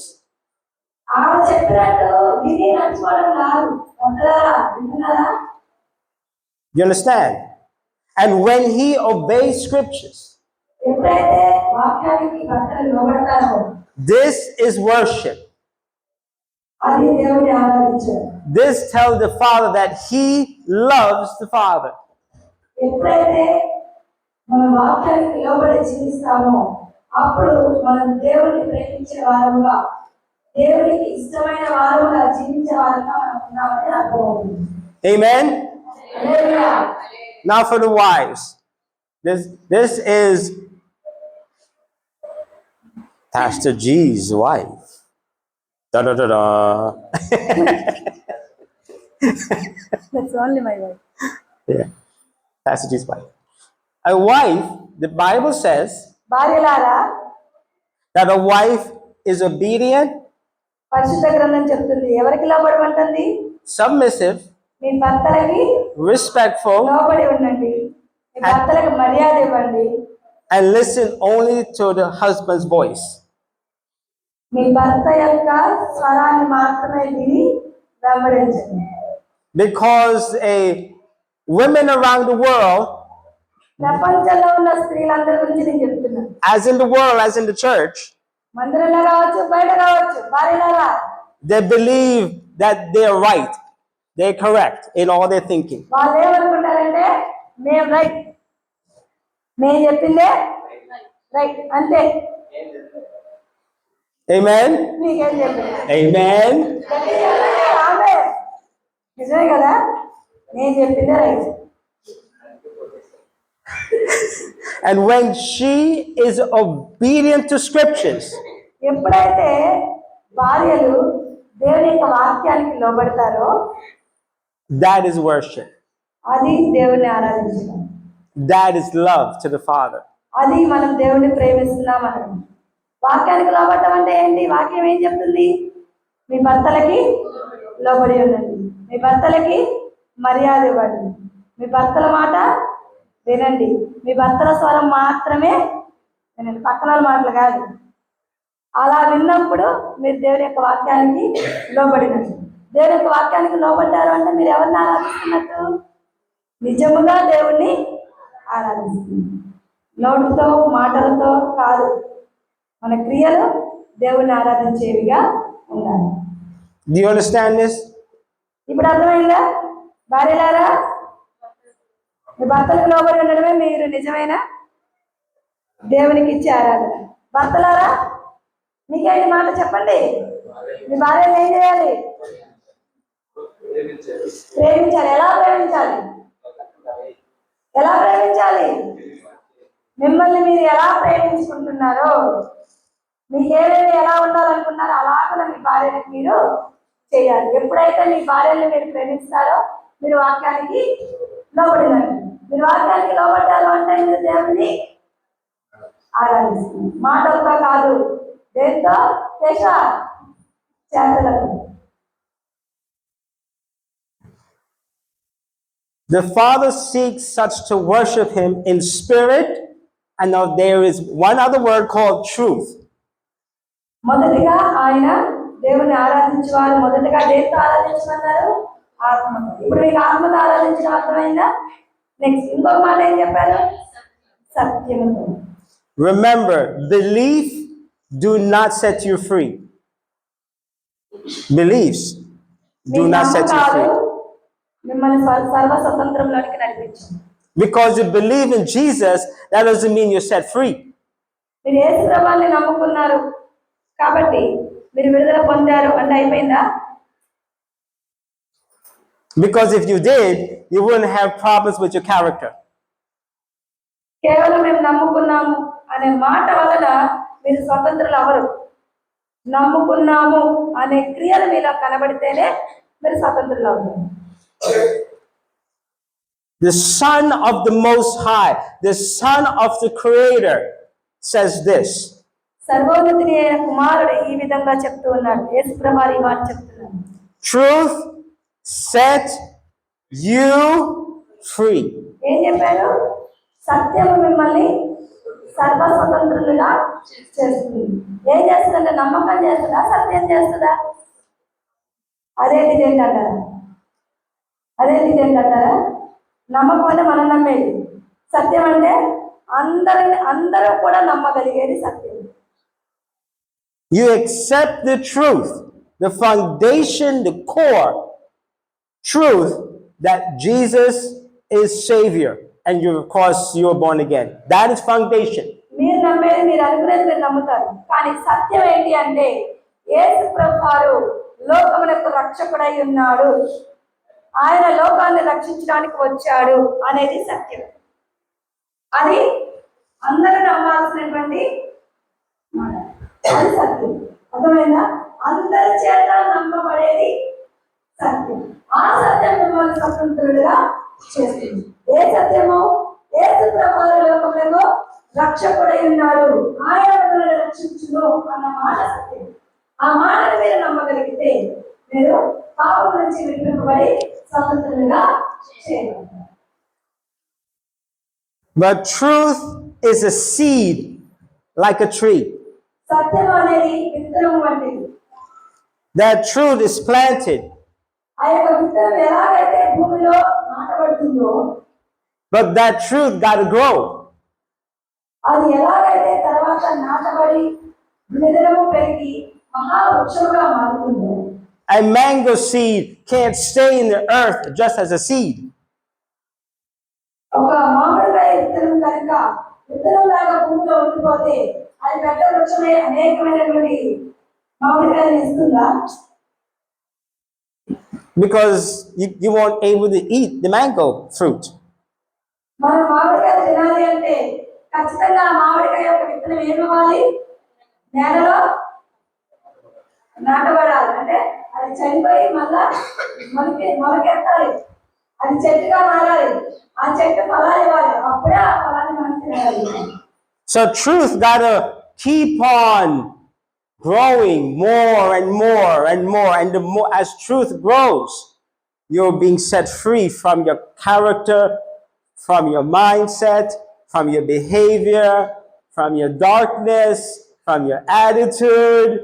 ఆమె చెప్పినట్టు విని నడుచుకోవడం కాదు. భర్తలారా, వింటున్నారా? You understand? And when he obeys scriptures, ఎప్పుడైతే వాక్యానికి భర్తలు లోబడతారో this is worship. అది దేవుని ఆరాధించారు. This tells the Father that he loves the Father. ఎప్పుడైతే మనం వాక్యానికి లోబడి జీవిస్తామో అప్పుడు మనం దేవుడిని ప్రేమించే వారముగా, దేవుడికి ఇష్టమైన వారముగా జీవించే వారంగా మనం ఉన్నామని అర్థమవుతుంది. Amen? Hallelujah. Now for the wives. This is Pastor G's wife. Da da da da. That's only my wife. Yeah, Pastor G's wife. A wife, the Bible says భార్యలారా, that a wife is obedient, పరిశుద్ధ గ్రంథం చెప్తుంది ఎవరికి లోబడమంటుంది? submissive, మీ భర్తలకి respectful, లోబడి ఉండండి, మీ భర్తలకు మర్యాద ఇవ్వండి, and listen only to the husband's voice. మీ భర్త యొక్క స్వరాన్ని మాత్రమే విని వెంబడించండి. Because women around the world, ప్రపంచంలో ఉన్న స్త్రీలందరి గురించి నేను చెప్తున్నాను. as in the world, as in the church, మందిరంలో కావచ్చు, బయట కావచ్చు, భార్యలారా, they believe that they're right, they're correct in all their thinking. వాళ్ళు ఏమనుకుంటారంటే మేము రైట్, మేము చెప్పిందే రైట్, అంతే. Amen? మీకేం చెప్పింది Amen? ఆమె నిజమే కదా, నేను చెప్పిందే right. And when she is obedient to scriptures, ఎప్పుడైతే భార్యలు దేవుని యొక్క వాక్యానికి లోబడతారో that is worship. అది దేవుని ఆరాధించడం, That is love to the Father. అది మనం దేవుని ప్రేమిస్తున్నాం మనం. వాక్యానికి లోబడటం అంటే ఏంటి? వాక్యం ఏం చెప్తుంది? మీ భర్తలకి లోబడి ఉండండి, మీ భర్తలకి మర్యాద ఇవ్వండి, మీ భర్తల మాట వినండి, మీ భర్తల స్వరం మాత్రమే వినండి, పక్కన వాళ్ళ మాటలు కాదు. అలా విన్నప్పుడు మీరు దేవుని యొక్క వాక్యానికి లోబడినట్టు. దేవుని యొక్క వాక్యానికి లోబడ్డారు అంటే మీరు ఎవరిని ఆరాధిస్తున్నట్టు? నిజముగా దేవుణ్ణి ఆరాధిస్తున్నారు. నోటితో మాటలతో కాదు, మన క్రియలు దేవుణ్ణి ఆరాధించేవిగా ఉండాలి. Do you understand this? ఇప్పుడు అర్థమైందా? భార్యలారా, మీ భర్తలకు లోబడి ఉండడమే మీరు నిజమైన దేవునికి ఇచ్చే ఆరాధన. భర్తలారా, మీకేంటి మాట చెప్పండి. మీ భార్యను ఏం చేయాలి? ప్రేమించాలి. ఎలా ప్రేమించాలి? ఎలా ప్రేమించాలి? మిమ్మల్ని మీరు ఎలా ప్రేమించుకుంటున్నారో, మీకేమైనా ఎలా ఉండాలనుకున్నారో అలాగే మీ భార్యకి మీరు చేయాలి. ఎప్పుడైతే మీ భార్యని మీరు ప్రేమిస్తారో మీరు వాక్యానికి లోబడినండి. మీరు వాక్యానికి లోబడ్డారు అంటే మీరు దేవుని ఆరాధిస్తున్నారు. మాటలతో కాదు, దేంతో? చేతలకు. The Father seeks such to worship him in spirit, and now there is one other word called truth. మొదటిగా ఆయన దేవుని ఆరాధించేవారు మొదటగా దేంతో ఆరాధించమన్నారు? ఆత్మతో. ఇప్పుడు మీకు ఆత్మతో ఆరాధించడం అర్థమైందా? నెక్స్ట్ ఇంకొక మాట ఏం చెప్పారు? సత్యముతో. Remember, belief do not set you free. Beliefs do not set you free. మిమ్మల్ని సర్వ స్వతంత్రంలోనికి నడిపించు. Because you believe in Jesus, that doesn't mean you're set free. మీరు యేసు ప్రభువుని నమ్ముకున్నారు కాబట్టి మీరు విడుదల పొందారు అంటే అయిపోయిందా? Because if you did, you wouldn't have problems with your character. కేవలం మేము నమ్ముకున్నాము అనే మాట వలన మీరు స్వతంత్రులు అవరు. నమ్ముకున్నాము అనే క్రియలు మీలో కనబడితేనే మీరు స్వతంత్రులు అవుతారు. The Son of the Most High, the Son of the Creator says this. సర్వోన్నతుని అయిన కుమారుడు ఈ విధంగా చెప్తూ ఉన్నాడు. యేసు ప్రభువు ఈ మాట చెప్తున్నాడు. Truth set you free. ఏం చెప్పాడు? సత్యము మిమ్మల్ని సర్వస్వతంత్రులుగా చేస్తుంది. ఏం చేస్తుందంటే నమ్మకం చేస్తుందా, సత్యం చేస్తుందా? అదే నిజంటారా? అదే నిజంటారా? నమ్మకం అంటే మనం నమ్మేది, సత్యం అంటే అందరూ కూడా నమ్మగలిగేది సత్యం. You accept the truth, the foundation, the core truth that Jesus is Savior, and you, of course, you are born again. That is foundation. మీరు నమ్మేది, మీరు అనుకునేది మీరు నమ్ముతారు. కానీ సత్యం ఏంటి అంటే యేసు ప్రభువు లోకమునకు రక్షకుడై ఉన్నాడు, ఆయన లోకాన్ని రక్షించడానికి వచ్చాడు అనేది సత్యం. అది అందరూ నమ్మాల్సినటువంటి మాట. అది సత్యం. అర్థమైందా? అందరి చేత నమ్మబడేది సత్యం. ఆ సత్యం మిమ్మల్ని స్వతంత్రులుగా చేస్తుంది. ఏ సత్యము? యేసు ప్రభువు లోకమునకు రక్షకుడై ఉన్నాడు, ఆయన మిమ్మల్ని రక్షించును అన్న మాట సత్యం. ఆ మాటను మీరు నమ్మగలిగితే మీరు పాపం నుంచి విడిపింపబడి స్వతంత్రులుగా చేయగలుగుతారు. But truth is a seed like a tree. సత్యం అనేది విత్తనం వంటిది. That truth is planted, ఆ యొక్క విత్తనం ఎలాగైతే భూమిలో నాటబడుతుందో, but that truth got to grow. అది ఎలాగైతే తర్వాత నాటబడి నిరంతరము పెరిగి మహావృక్షంగా మారుతుందో, A mango seed can't stay in the earth just as a seed. ఒక మామిడికాయ విత్తనం కనుక విత్తనం లాగా భూమిలో ఉండిపోతే అది పెద్ద వృక్షమే అనేకమైనటువంటి మామిడికాయలు ఇస్తుందా? Because you weren't able to eat the mango fruit. మనం మామిడికాయ తినాలి అంటే ఖచ్చితంగా ఆ మామిడికాయ యొక్క విత్తనం ఏమవ్వాలి? నేలలో నాటబడాలి. అంటే అది చనిపోయి మళ్ళా మొలకెత్తాలి, అది చెట్టుగా మారాలి, ఆ చెట్టు ఫలాలు ఇవ్వాలి, అప్పుడే ఆ ఫలాన్ని మనం తినాలి. So truth got to keep on growing more and more and more. And the more as truth grows, you're being set free from your character, from your mindset, from your behavior, from your darkness, from your attitude,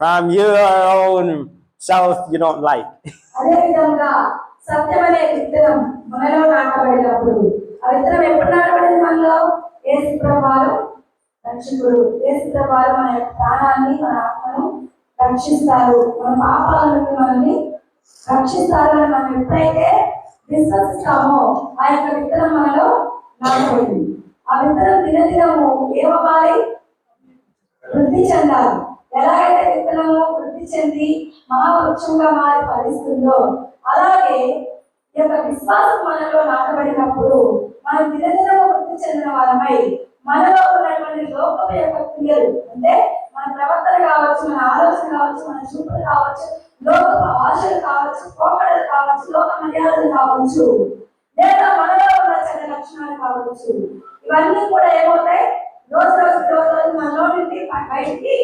from your own self you don't like. అదే విధంగా సత్యం అనే విత్తనం మనలో నాటబడినప్పుడు, ఆ విత్తనం ఎప్పుడు నాటబడింది మనలో? యేసు ప్రభువు రక్షకుడు. యేసు ప్రభువు మన యొక్క ప్రాణాన్ని, మన ఆత్మను రక్షిస్తారు, మన పాపాల నుండి మనల్ని రక్షిస్తారు అని మనం ఎప్పుడైతే విశ్వసిస్తామో ఆ యొక్క విత్తనం మనలో నాటబడింది. ఆ విత్తనం దినదినము ఏమవ్వాలి? వృద్ధి చెందాలి. ఎలాగైతే విత్తనము వృద్ధి చెంది మహావృక్షంగా మారి ఫలిస్తుందో, అలాగే ఈ యొక్క విశ్వాసం మనలో నాటబడినప్పుడు మనం దినదినము వృద్ధి చెందిన వారమై మనలో ఉన్నటువంటి లోకం యొక్క క్రియలు, అంటే మన ప్రవర్తన కావచ్చు, మన ఆలోచన కావచ్చు, మన చూపులు కావచ్చు, లోక ఆశలు కావచ్చు, పోకడలు కావచ్చు, లోక మర్యాదలు కావచ్చు, లేదా మనలో ఉన్న చెడ్డ లక్షణాలు కావచ్చు, ఇవన్నీ కూడా ఏమవుతాయి? రోజు మనలో నుండి బయటికి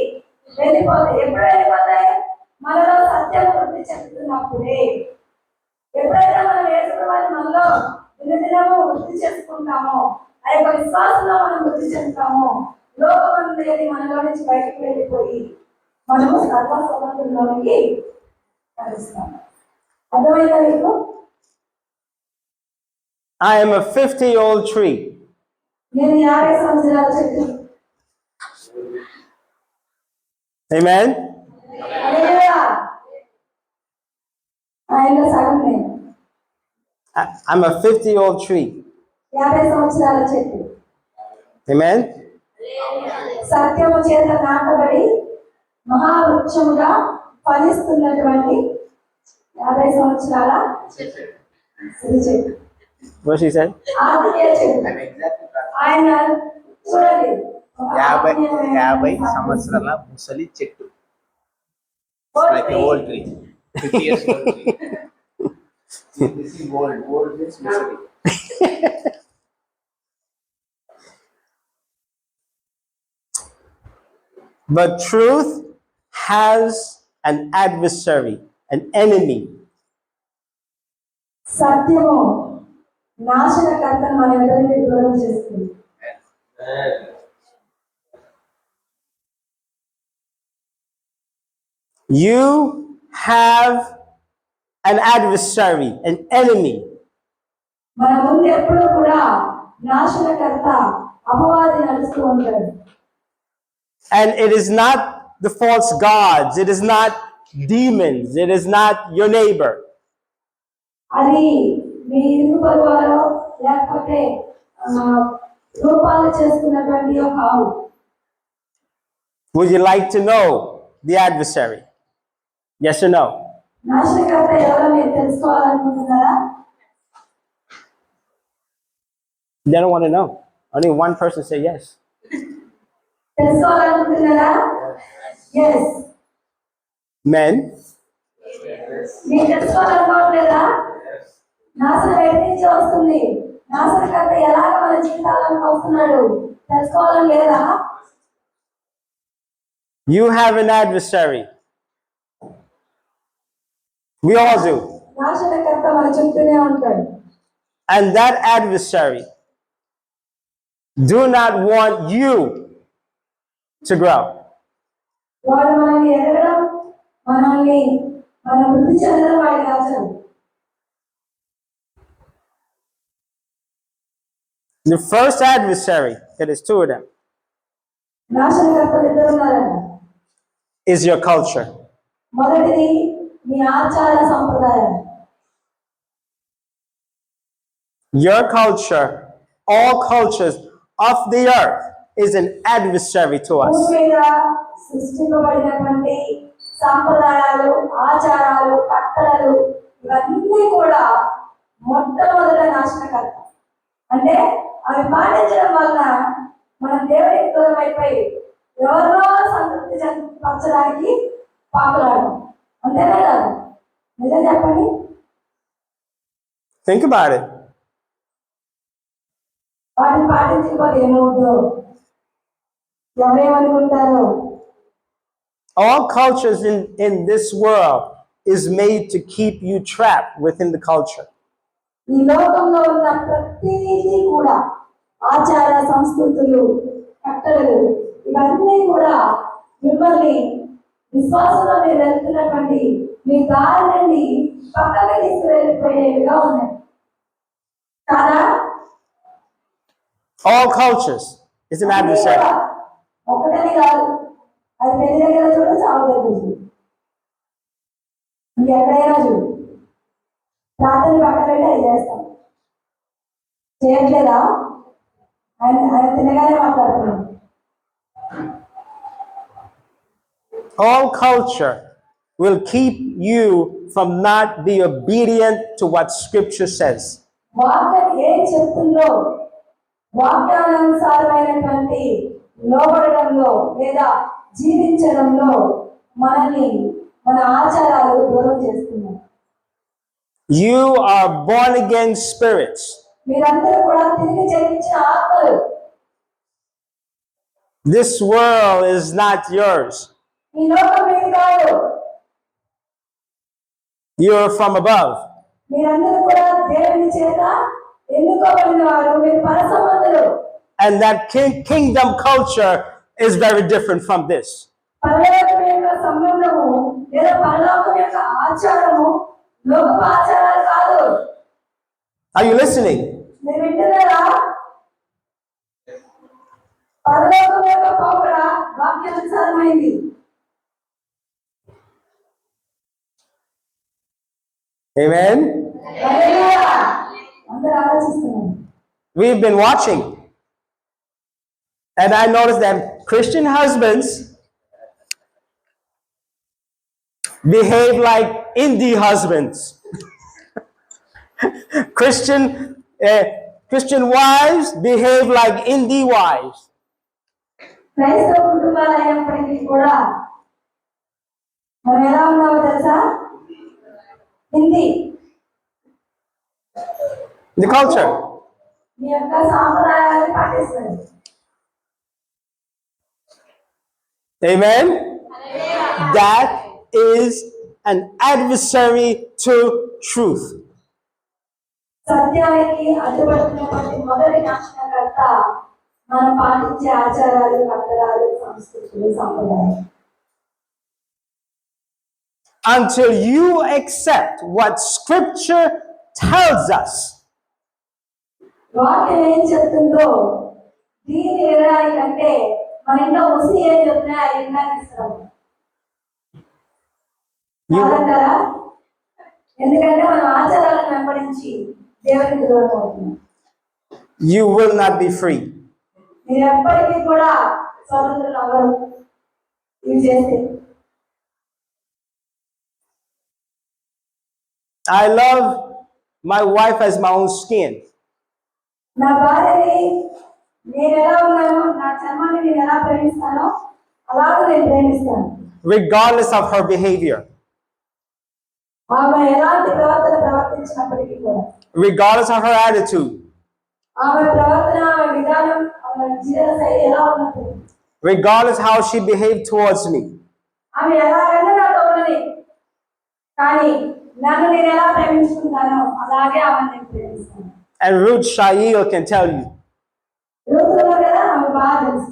వెళ్ళిపోతాయి. ఎప్పుడు వెళ్ళిపోతాయి? మనలో సత్యం వృద్ధి చెందుతున్నప్పుడే. ఎప్పుడైతే మనం యేసు ప్రభువుని మనలో దినదినము వృద్ధి చేసుకుంటామో, ఆ యొక్క విశ్వాసంలో మనం వృద్ధి చెందుతామో, లోకం అనేది మనలో నుంచి బయటకు వెళ్ళిపోయి మనము సర్వస్వతంత్రంలోనికి నడుస్తాము. అర్థమైందా మీకు? I am a 50-year-old tree. నేను 50 సంవత్సరాల చెట్టు. Amen? హల్లెలూయా. ఆయనలో సగం నేను. I'm a 50-year-old tree. 50 సంవత్సరాల చెట్టు. Amen? సత్యము చేత నాటబడి మహావృక్షముగా ఫలిస్తున్నటువంటి 50 సంవత్సరాల సిరి చెట్టు. What she said? ఆత్మీయ చెట్టు. I'm exactly right. ఆయన చూడండి ఒక 50 ఆత్మీయమైన సంవత్సరాల ముసలి చెట్టు. Old Like an tree. old tree. 50 years old tree. This is old. Old means musali. But truth has an adversary, an enemy. సత్యము నాశనకర్తను మన ఎదురుకి దూరం చేస్తుంది. You have an adversary, an enemy. మన ముందు ఎప్పుడూ కూడా నాశనకర్త అపవాది నడుస్తూ ఉంటాడు. And it is not the false gods, it is not demons, it is not your neighbor. అది మీ ఇరుగు పొరుగువారో లేకపోతే రూపాలు చేసుకున్నటువంటి ఒక ఆవు. Would you like to know the adversary? Yes or no? నాశనకర్త ఎవరో మీరు తెలుసుకోవాలనుకుంటున్నారా? They don't want to know. Only one person say yes. తెలుసుకోవాలనుకుంటున్నారా? ఎస్. Men, మీరు తెలుసుకోవాలనుకోవట్లేదా? నాశనం ఎక్కడి నుంచి వస్తుంది? నాశనకర్త ఎలాగ మన జీవితాలను వస్తున్నాడు తెలుసుకోవాలని లేదా? you have an adversary. We all do. నాశనకర్త మన చుట్టూనే ఉంటాడు. And that adversary do not want you to grow. వాడు మనల్ని ఎదగడం, మన వృద్ధి చెందడం వాడికి నచ్చదు. The first adversary, that is two of them, నాశనకర్తలు ఇద్దరు ఉన్నారంట. is your culture. మొదటిది మీ ఆచార సంప్రదాయం. Your culture, all cultures of the earth, is an adversary to భూమి us. మీద సృష్టింపబడినటువంటి సాంప్రదాయాలు, ఆచారాలు, కట్టడలు ఇవన్నీ కూడా మొట్టమొదట నాశనకర్త. అంటే అవి పాటించడం వలన మనం దేవునికి దూరం అయిపోయి ఎవరినో సంతృప్తి పరచడానికి పాకులాడడం. అంతేనా కాదు? నిజం చెప్పండి. Think about it. వాటిని పాటించకపోతే ఏమవుతుందో, ఎవరేమనుకుంటారో. All cultures in this world is made to keep you trapped within the culture. ఈ లోకంలో ఉన్న ప్రతిదీ కూడా ఆచార సంస్కృతులు, కట్టడలు ఇవన్నీ కూడా మిమ్మల్ని విశ్వాసంలో మీరు వెళ్తున్నటువంటి మీ దారి నుండి పక్కకి తీసుకువెళ్ళిపోయేవిగా ఉన్నాయి కాదా? All cultures is an అన్నీ adversary. కూడా ఒకటని కాదు. అది పెళ్లి దగ్గర చూడు, చావు దగ్గర చూడు, ఇంకెక్కడైనా చూడు. ప్రార్థన పక్కన పెట్టి అది చేస్తాం. చేయట్లేదా? ఆయన తినగానే మాట్లాడుతున్నాం. All culture will keep you from not be obedient to what scripture says. వాక్యం ఏం చెప్తుందో వాక్యానుసారమైనటువంటి లోబడడంలో లేదా జీవించడంలో మనల్ని మన ఆచారాలు దూరం చేస్తున్నాయి. You are born again spirits. మీరందరూ కూడా తిరిగి జన్మించిన ఆత్మలు. This world is not yours. ఈ లోకం మీది కాదు. You're from above. మీరందరూ కూడా దేవుని చేత ఎన్నుకోబడిన వారు. మీరు పరసంబంధులు. And that kingdom culture is very different from this. పరలోకం యొక్క సంబంధము లేదా పరలోకం యొక్క ఆచారము లోకపు ఆచారాలు కాదు. Are you listening? మీరు వింటున్నారా? పరలోకం యొక్క పోకడ వాక్యానుసారమైంది. Amen? హల్లెలూయా. అందరూ ఆలోచిస్తున్నారు. We've been watching. And I noticed that Christian husbands behave like indie husbands. Christian wives behave like indie wives. క్రైస్తవ కుటుంబాలు అయినప్పటికీ కూడా మనం ఎలా ఉన్నామో తెలుసా? Hindi The culture. మీ యొక్క సాంప్రదాయాన్ని పాటిస్తుంది. Amen? That is an adversary to truth. సత్యానికి అడ్డుపడుతున్నటువంటి మొదటి నాశనకర్త మనం పాటించే ఆచారాలు, కట్టడాలు, సంస్కృతులు, సంప్రదాయాలు. Until you accept what Scripture tells us, వాక్యం ఏం చెప్తుందో దీన్ని వినడానికంటే మన ఇంట్లో ఉసి ఏం చెప్తున్నా అది వినడానికి ఇస్తాం. కాదంటారా? ఎందుకంటే మనం ఆచారాలను వెంబడించి దేవునికి దూరం అవుతున్నాం. you will not be free. మీరు ఎప్పటికీ కూడా స్వతంత్రులు అవ్వరు ఇవి చేస్తే. I love my wife as my own skin. నా భార్యని నేను ఎలా ఉన్నానో, నా చర్మాన్ని నేను ఎలా ప్రేమిస్తానో అలాగే నేను ప్రేమిస్తాను. Regardless of her behavior, ఆమె ఎలాంటి ప్రవర్తన ప్రవర్తించినప్పటికీ కూడా, regardless of her attitude, ఆమె ప్రవర్తన, ఆమె విధానం, ఆమె జీవన శైలి ఎలా ఉన్నప్పుడు, regardless how she behaved towards me, ఆమె ఎలాగైనా నాతో ఉన్నది, కానీ నన్ను నేను ఎలా ప్రేమించుకుంటానో అలాగే ఆమెను నేను ప్రేమిస్తాను. and Ruth Shail can tell you. రోజుల్లో కదా ఆమె బాగా తెలుసు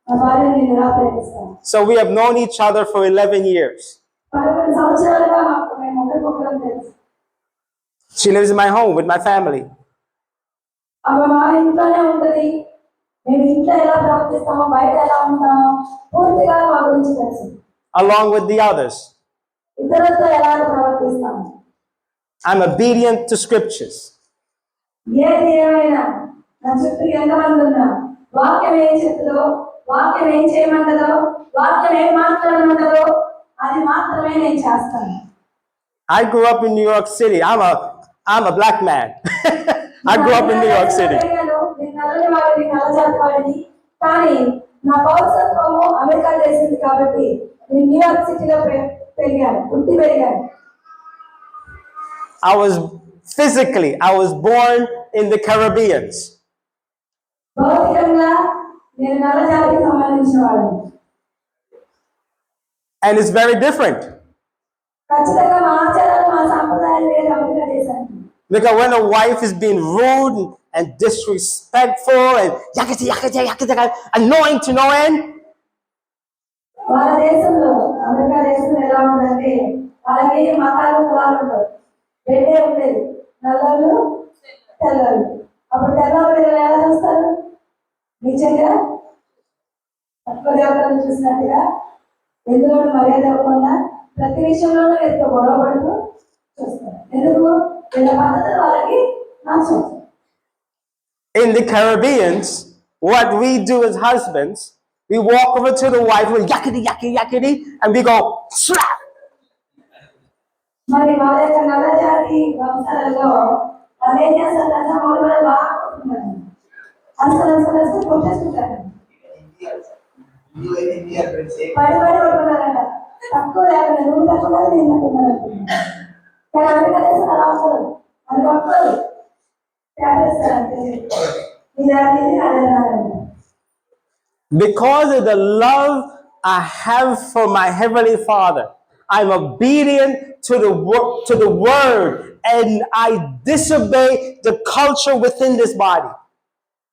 నా భార్యను నేను ఎలా ప్రేమిస్తాను. So we have known each other for 11 years. 11 సంవత్సరాలుగా మేము ఒకరికొకరం తెలుసు. She lives in my home with my family. ఆమె మా ఇంట్లోనే ఉంటుంది. మేము ఇంట్లో ఎలా ప్రవర్తిస్తామో, బయట ఎలా ఉంటామో పూర్తిగా మా గురించి తెలుసు. Along with the others. ఇతరులతో ఎలా ప్రవర్తిస్తాము. I'm obedient to scriptures. ఏది ఏమైనా నా చుట్టూ ఎంతమంది ఉన్నా వాక్యం ఏం చెప్తుందో, వాక్యం ఏం చేయమంటదో, వాక్యం ఏం మాట్లాడమంటదో అది మాత్రమే నేను చేస్తాను. I grew up in New York City. I'm a black man. I grew up in New York City. నేను నల్లని వాడిని, నల్లజాతి వాడిని, కానీ నా పౌరసత్వము అమెరికా దేశం కాబట్టి నేను న్యూయార్క్ సిటీలో పెరిగాను, పుట్టి పెరిగాను. I was born in the Caribbeans. భౌతికంగా నేను నల్లజాతికి సంబంధించిన వాడిని. And it's very different. ఖచ్చితంగా మా ఆచారాలు, మా సాంప్రదాయాలు వేరు అమెరికా దేశానికి. Because when a wife is being rude and disrespectful and yakata, annoying to no end, వాళ్ళ దేశంలో, అమెరికా దేశంలో ఎలా ఉందంటే వాళ్ళకి మతాలు, కులాలు ఉండవు. రెండే ఉండేది, నల్లలు, తెల్లలు. అప్పుడు తెల్లవారు వీళ్ళు ఎలా చూస్తారు? నిజంగా తక్కువ దేవతలను చూసినట్టుగా ఎందులో మర్యాద ఇవ్వకుండా ప్రతి విషయంలోనూ వీరితో గొడవ పడుతూ చూస్తారు. ఎందుకు? వీళ్ళ పద్ధతులు వాళ్ళకి నచ్చవు. in the Caribbeans, what we do as husbands, we walk over to the wife with yakety, and we go, slap. మరి వాళ్ళ యొక్క నల్లజాతి వంశాలలో వాళ్ళు ఏం చేస్తారు? మొదలు కూడా బాగా కొట్టుకుంటారు, అసలు కొట్టేసుకుంటారు, పడి కొట్టుకుంటారంట. తక్కువ లేకుండా నువ్వు తక్కువ నేను తక్కువ అనుకుంటున్నాను. కానీ అమెరికా దేశం అలా ఉండదు, అది కొట్టదు, చేస్తారంటే ఇది అదే. Because of the love I have for my Heavenly Father, I'm obedient to the word, and I disobey the culture within this body.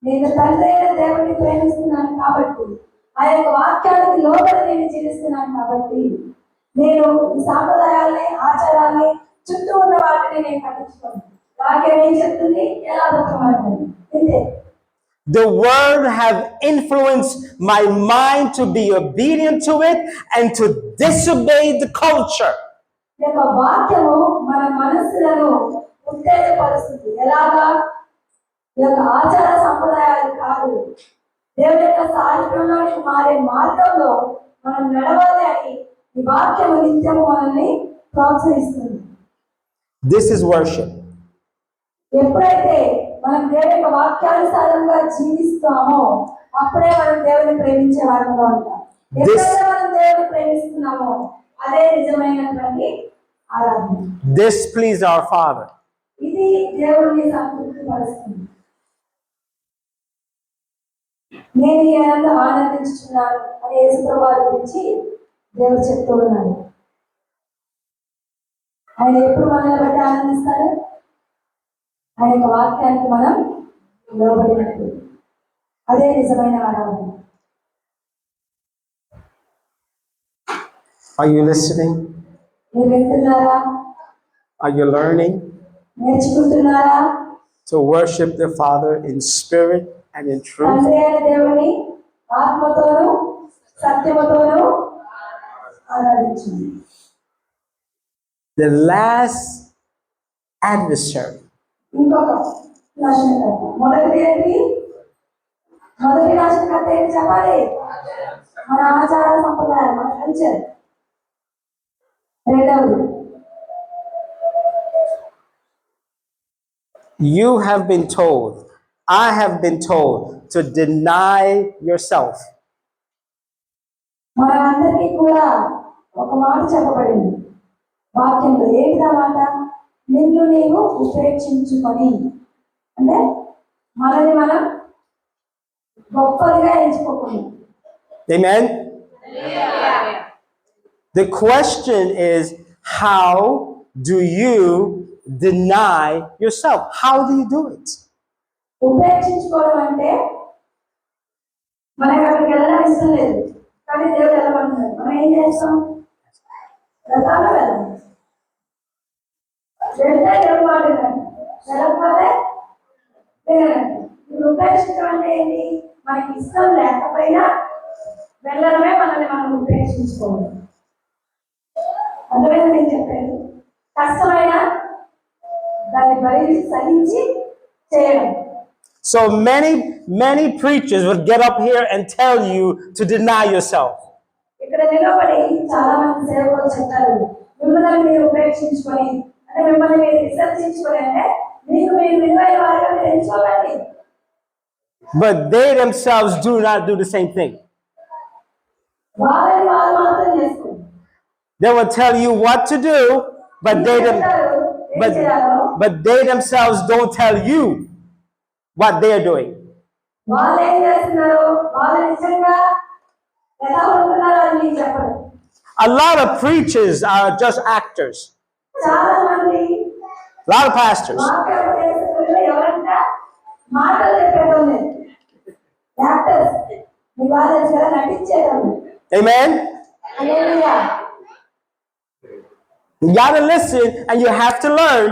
నేను తండ్రి అయిన దేవుడిని ప్రేమిస్తున్నాను కాబట్టి, ఆ యొక్క వాక్యానికి లోబడి నేను జీవిస్తున్నాను కాబట్టి, నేను ఈ సాంప్రదాయాల్ని, ఆచారాల్ని, చుట్టూ ఉన్న వాటిని నేను పట్టించుకోను. వాక్యం ఏం చెప్తుంది, ఎలా బ్రతకమంటుంది, ఇంతే. The word have influenced my mind to be obedient to it and to disobey the culture. ఈ యొక్క వాక్యము మన మనస్సులను ఉత్తేజపరుస్తుంది. ఎలాగా? ఈ యొక్క ఆచార సంప్రదాయాలు కాదు, దేవుడి యొక్క సాహిత్యంలోని మారే మార్గంలో మనం నడవాలి అని ఈ వాక్యం నిత్యము మనల్ని ప్రోత్సహిస్తుంది. This is worship. ఎప్పుడైతే మనం దేవుని యొక్క వాక్యానుసారంగా జీవిస్తామో అప్పుడే మనం దేవుని ప్రేమించే వారంగా ఉంటాం. ఎప్పుడైతే మనం దేవుని ప్రేమిస్తున్నామో అదే నిజమైనటువంటి ఆరాధన. This pleased our Father. ఇది దేవుని సంతృప్తి పరుస్తుంది. నేను ఈ ఆనందించుతున్నాను అని యేసుప్రభువు గురించి దేవుడు చెప్తూ ఉన్నాడు. ఆయన ఎప్పుడు మనల్ని బట్టి ఆనందిస్తాడు? ఆయన యొక్క వాక్యానికి మనం లోబడినట్టు. అదే నిజమైన ఆరాధన. Are you listening? మీరు వింటున్నారా? Are you learning నేర్చుకుంటున్నారా? to worship the Father in spirit and in truth? తండ్రి అయిన దేవుని ఆత్మతోనూ సత్యముతోనూ ఆరాధించండి. The last adversary ఇంకొక నాశనకర్త. మొదటి నాశనకర్త ఏంటి చెప్పాలి? మన ఆచార సంప్రదాయాలు, మన కల్చర్. రెండవది, you have been told, I have been told to deny yourself. మనందరికీ కూడా ఒక మాట చెప్పబడింది వాక్యంలో. ఏంటిదా మాట? నిన్ను నీవు ఉపేక్షించుకొని. అంటే మనని మనం గొప్పదిగా ఎంచుకోకుండా. Amen? The question is, how do you deny yourself? How do you do it? ఉపేక్షించుకోవడం అంటే మనకి అక్కడికి వెళ్ళడం ఇష్టం లేదు, కానీ దేవుడు వెళ్ళమంటున్నాడు. మనం ఏం చేస్తాం? వెళ్తామా వెళ్ళాం? వెళ్తే దేవుడు మాట వినండి, వెళ్ళకపోతే వినండి. ఇప్పుడు ఉపేక్షించడం అంటే ఏంటి? మనకి ఇష్టం లేకపోయినా వెళ్ళడమే మనల్ని మనం ఉపేక్షించుకోవాలి. అందుకని నేను చెప్పాను, కష్టమైన దాన్ని భరించి సహించి చేయడం. So many preachers would get up here and tell you to deny yourself. ఇక్కడ నిలబడి చాలా మంది సేవకులు చెప్తారు, మిమ్మల్ని మీరు ఉపేక్షించుకొని, అంటే మిమ్మల్ని మీరు విసర్జించుకొని, అంటే మీకు మీరు విలువైన వారిగా మీరు ఎంచుకోకండి. But they themselves do not do the same thing. వాళ్ళని వాళ్ళు మాత్రం చేసుకోండి. They will tell you what to do, but they themselves don't tell you what they are doing. వాళ్ళు ఏం చేస్తున్నారు, వాళ్ళు నిజంగా ఎలా ఉంటున్నారో అని మీకు చెప్పరు. A lot of preachers are just actors. చాలా మంది A lot of pastors. వాక్యోపదేశకులు ఎవరంట మాటలు చెప్పేటోళ్ళు, యాక్టర్స్. మీ వాళ్ళు చాలా నటించేటోళ్ళు. Amen? Hallelujah. You gotta listen and you have to learn.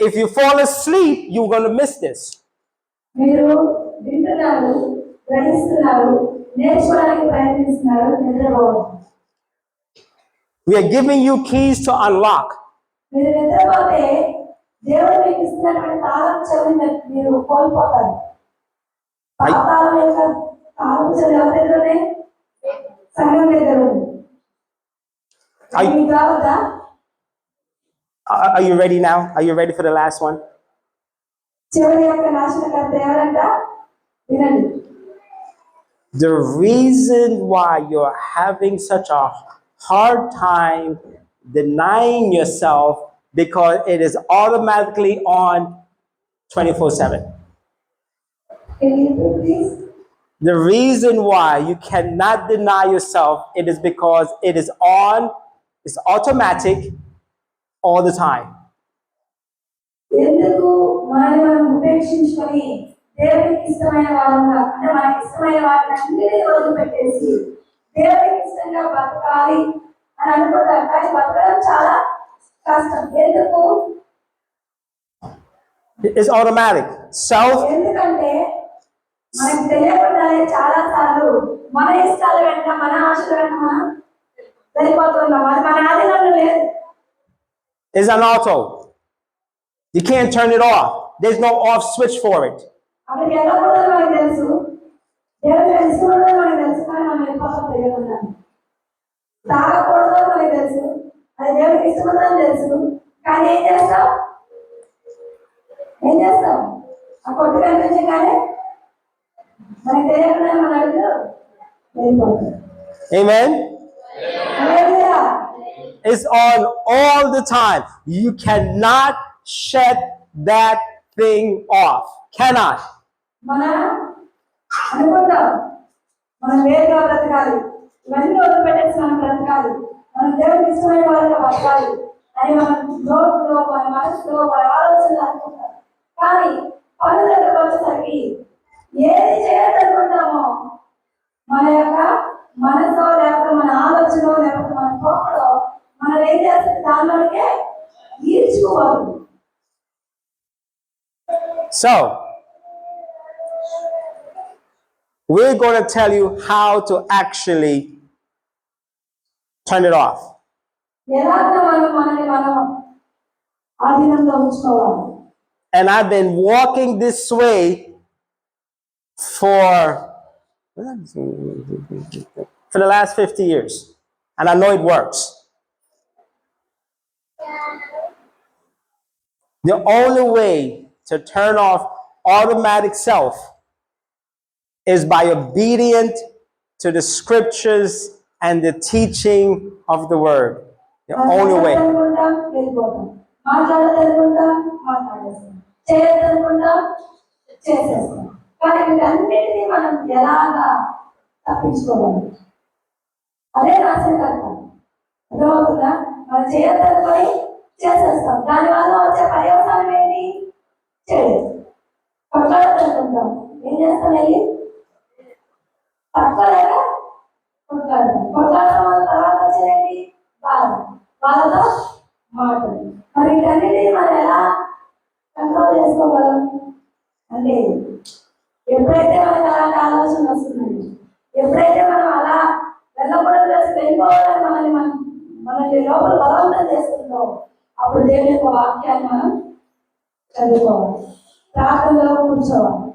If you fall asleep, you're gonna miss this. మీరు వింటున్నారు, గ్రహిస్తున్నారు, నేర్చుకోవడానికి ప్రయత్నిస్తున్నారు, నిద్రపోవడం. We are giving you keys to unlock. మీరు నిద్రపోతే దేవుడు మీకు ఇస్తున్నటువంటి తాళం చెవిని మీరు కోల్పోతారు. పాతాళం యొక్క తాళం చెవి ఎవరి దగ్గర ఉన్నాయి? సంఘం దగ్గర ఉంది. మీకు రావద్దా? Are you ready now? Are you ready for the last one? చివరి యొక్క నాశనకర్త ఎవరంట? వినండి. The reason why you're having such a hard time denying yourself because it is automatically on 24/7. Can you repeat, please? The reason why you cannot deny yourself, it is because it is on, it's automatic all the time. ఎందుకు మనల్ని మనం ఉపేక్షించుకొని దేవునికి ఇష్టమైన వారంగా, అంటే మనకి ఇష్టమైన వాటిని అన్నిటినీ వదిలిపెట్టేసి దేవునికి ఇష్టంగా బతకాలి అని అనుకుంటారు, కానీ బతకడం చాలా కష్టం. ఎందుకు? It's automatic. ఎందుకంటే మనకి తెలియకుండానే చాలా సార్లు మన ఇష్టాల వెంట, మన ఆశల వెంట మనం వెళ్ళిపోతున్నాం. అది మన ఆధీనంలో లేదు. It's an auto. You can't turn it off. There's no off switch for it. అక్కడికి వెళ్ళకూడదు మనకు తెలుసు, దేవుడికి ఇష్టం ఉండదు మనకు తెలుసు, కానీ మనం వెళ్ళిపోతాం. ఇష్టం ఉందని తెలుసు, కానీ ఏం చేస్తాం? ఆ కొట్టు కనిపించగానే మనకి తెలియకుండా మన అడుగు వెళ్ళిపోతుంది. Amen. Hallelujah. It's on all the time. You cannot shut that thing off. Cannot. మనం అనుకుంటాం మనం వేరుగా బ్రతకాలి, ఇవన్నీ వదిలిపెట్టేసి మనం బ్రతకాలి, మనం దేవుడికి ఇష్టమైన వాళ్ళగా బ్రతకాలి అని మన నోట్లో, మన మనసులో, మన ఆలోచనలు అనుకుంటాం. కానీ పనుల దగ్గరకు వచ్చేసరికి ఏది చేయాలనుకుంటామో మన యొక్క మనసో లేకపోతే మన ఆలోచన లేకపోతే మన కోపడో మనం ఏం చేస్తుంది దానిలోకే ఈడ్చుకోవాలి. So, we're going to tell you how to actually turn it off. ఎలాగ మనల్ని మనం ఆధీనంలో ఉంచుకోవాలి. And I've been walking this way for the last 50 years. And I know it works. The only way to turn off automatic self is by obedient to the scriptures and the teaching of the word. The only way. అనుకుంటాం వెళ్ళిపోతాం, మాట్లాడాలనుకుంటాం మాట్లాడేస్తాం, చేయాలనుకుంటాం చేసేస్తాం. కానీ వీటన్నిటినీ మనం ఎలాగా తప్పించుకోవాలి? అదే నాశనకర్తం. అర్థమవుతుందా? మనం చేయాలనుకొని చేసేస్తాం, దానివల్ల వచ్చే పర్యవసానం ఏంటి? చేయలేదు. కొట్లాడాలనుకుంటాం, ఏం చేస్తాం? వెళ్ళి తక్కువలేక కొట్లాడతాం, కొట్లాడడం వల్ల తర్వాత వచ్చేది బాధ, బాధతో మాటలు. మరి వీటన్నిటిని మనం ఎలా కంట్రోల్ చేసుకోగలం అంటే ఎప్పుడైతే మనకు అలాంటి ఆలోచన వస్తుందండి, ఎప్పుడైతే మనం అలా వెళ్ళకూడదు వెళ్ళిపోవాలని మనల్ని లోపల బలవంతం చేస్తుందో అప్పుడు దేవుని యొక్క వాక్యాన్ని మనం చదువుకోవాలి, ప్రార్థనలో కూర్చోవాలి,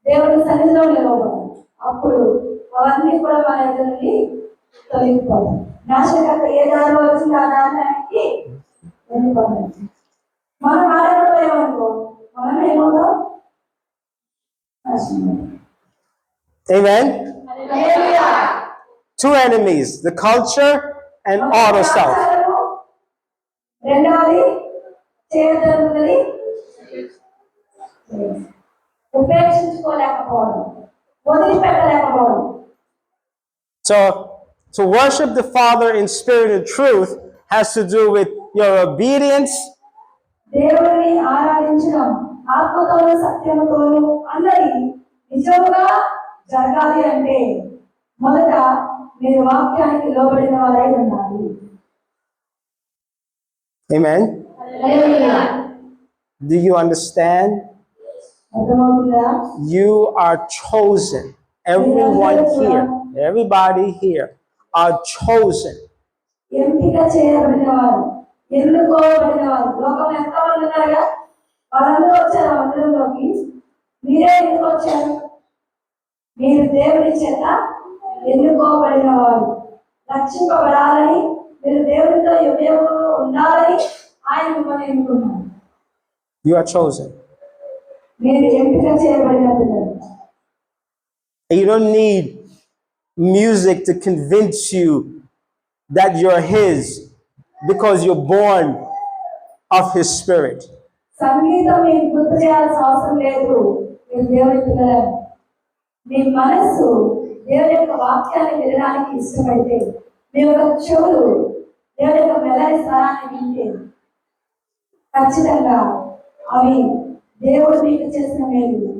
దేవుని సన్నిధిలో నిలవాలి. అప్పుడు అవన్నీ కూడా మన ఎదురు నుండి తొలగిపోవాలి. నాశనకర్త ఏ దారిలో వచ్చిందో ఆ దానికి వెళ్ళిపోవాలి. మనం ఆడకపోయామనుకో మనం ఏమవుతాం? Amen. Two enemies, the culture and auto self. రెండవది చేయగలుగుతుంది ఉపేక్షించుకోలేకపోవడం, వదిలిపెట్టలేకపోవడం. So, to worship the Father in spirit and truth has to do with your obedience దేవుడిని ఆరాధించడం ఆత్మతోనూ సత్యముతోనూ అన్నది నిజంగా జరగాలి అంటే మొదట మీరు వాక్యానికి లోబడిన వారై ఉండాలి. Amen. Do you understand? అర్థమవుతుందా? You are chosen. Everyone here, everybody here are chosen. ఎంపిక చేయబడిన వారు, ఎన్నుకోబడిన వారు. లోకంలో ఎంతమంది ఉన్నారుగా, వాళ్ళందరూ వచ్చారు ఆ మందిరంలోకి. మీరే ఎందుకు వచ్చారు? మీరు దేవుని చేత ఎన్నుకోబడిన వారు, రక్షింపబడాలని, మీరు దేవునితో యుగయుగములు ఉండాలని ఆయన మిమ్మల్ని ఎన్నుకున్నారు. You are chosen. మీరు ఎంపిక చేయబడిన పిల్లలు. You don't need music to convince you that you're His because you're born of His Spirit. సంగీతం మీకు గుర్తు చేయాల్సిన అవసరం లేదు, మీరు దేవుని పిల్లలని. మీ మనస్సు దేవుని యొక్క వాక్యాన్ని వినడానికి ఇష్టపడితే, మీ యొక్క చెవులు దేవుని యొక్క మెల్లని స్వరాన్ని వింటే ఖచ్చితంగా అవి దేవుడు మీకు చేసిన మేలు,